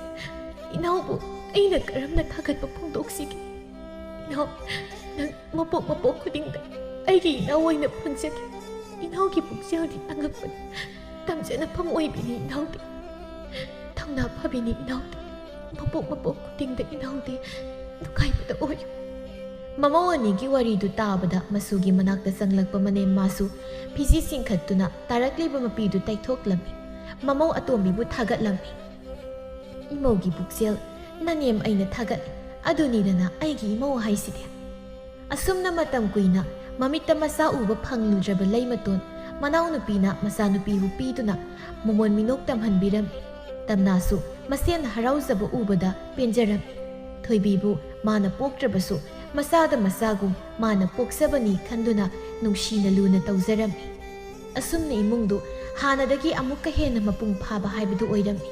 ꯏꯅꯥꯎꯕꯨ ꯑꯩꯅ ꯀꯔꯝꯅ ꯊꯥꯒꯠꯄ ꯐꯣꯡꯗꯣꯛꯁꯤꯒꯦ? ꯏꯅꯥꯎ, ꯅꯪ ꯃꯄꯣꯛ ꯈꯨꯗꯤꯡꯗ ꯑꯩꯒꯤ ꯏꯅꯥꯎ ꯑꯣꯏꯅ ꯐꯪꯖꯒꯦ꯫ ꯏꯅꯥꯎꯒꯤ ꯄꯨꯛꯆꯦꯜꯗꯤ ꯑꯉꯛꯄꯅꯤ, ꯇꯝꯖꯅꯐꯝ ꯑꯣꯏꯕꯤꯅꯤ ꯏꯅꯥꯎꯗꯤ꯫ ꯊꯧꯅꯥ ꯐꯕꯤꯅꯤ ꯏꯅꯥꯎꯗꯤ꯫ ꯃꯄꯣꯛ ꯈꯨꯗꯤꯡꯗ ꯏꯅꯥꯎꯗꯤ ꯅꯨꯡꯉꯥꯏꯕꯗ ꯑꯣꯏꯌꯨ꯫ ꯃꯃꯧ ꯑꯅꯤꯒꯤ ꯋꯥꯔꯤꯗꯨ ꯇꯥꯕꯗ ꯃꯁꯨꯒꯤ ꯃꯅꯥꯛꯇ ꯆꯪꯂꯛꯄ ꯃꯅꯦꯝ ꯃꯥꯁꯨ ꯐꯤꯖꯤ ꯆꯤꯡꯈꯠꯇꯨꯅ ꯇꯥꯔꯛꯂꯤꯕ ꯃꯄꯤꯗꯨ ꯇꯩꯊꯣꯛꯂꯝꯃꯤ꯫ ꯃꯃꯧ ꯑꯇꯣꯝꯕꯤꯕꯨ ꯊꯥꯒꯠꯂꯝꯃꯤ꯫ ꯏꯃꯧꯒꯤ ꯄꯨꯛꯆꯦꯜ ꯅꯅꯦꯝ ꯑꯩꯅ ꯊꯥꯒꯠꯂꯤ, ꯑꯗꯨꯅꯤꯗꯅ ꯑꯩꯒꯤ ꯏꯃꯧ ꯍꯥꯏꯁꯤꯗꯤ꯫ ꯑꯁꯨꯝꯅ ꯃꯇꯝ ꯀꯨꯏꯅ ꯃꯃꯤꯠꯇ ꯃꯆꯥ ꯎꯕ ꯐꯪꯂꯨꯗ꯭ꯔꯕ ꯂꯩꯃꯇꯣꯟ ꯃꯅꯥꯎꯅꯨꯄꯤꯅ ꯃꯆꯥꯅꯨꯄꯤꯕꯨ ꯄꯤꯗꯨꯅ ꯃꯃꯣꯟ ꯃꯤꯅꯣꯛ ꯇꯝꯍꯟꯕꯤꯔꯝꯃꯤ꯫ ꯇꯝꯅꯥꯁꯨ ꯃꯁꯦꯟ ꯍꯔꯥꯎꯖꯕ ꯎꯕꯗ ꯄꯦꯟꯖꯔꯝꯃꯤ꯫ ꯊꯣꯏꯕꯤꯕꯨ ꯃꯥꯅ ꯄꯣꯛꯇ꯭ꯔꯕꯁꯨ ꯃꯆꯥꯗ ꯃꯆꯥꯒꯨꯝ ꯃꯥꯅ ꯄꯣꯛꯆꯕꯅꯤ ꯈꯟꯗꯨꯅ ꯅꯨꯡꯁꯤꯅ ꯂꯨꯅ ꯇꯧꯖꯔꯝꯃꯤ꯫ ꯑꯁꯨꯝꯅ ꯏꯃꯨꯡꯗꯨ ꯍꯥꯟꯅꯗꯒꯤ ꯑꯃꯨꯛꯀ ꯍꯦꯟꯅ ꯃꯄꯨꯡ ꯐꯥꯕ ꯍꯥꯏꯕꯗꯨ ꯑꯣꯏꯔꯝꯃꯤ꯫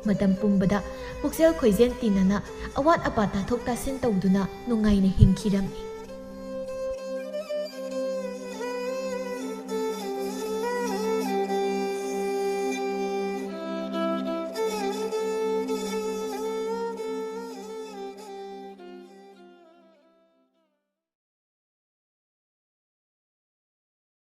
ꯃꯇꯝ ꯄꯨꯝꯕꯗ ꯄꯨꯛꯆꯦꯜ ꯈꯣꯏꯖꯦꯜ ꯇꯤꯟꯅꯅ ꯑꯋꯥꯠ ꯑꯄꯥ ꯇꯥꯊꯣꯛ ꯇꯥꯁꯤꯟ ꯇꯧꯗꯨꯅ ꯅꯨꯡꯉꯥꯏꯅ ꯍꯤꯡꯈꯤꯔꯝꯃꯤ꯫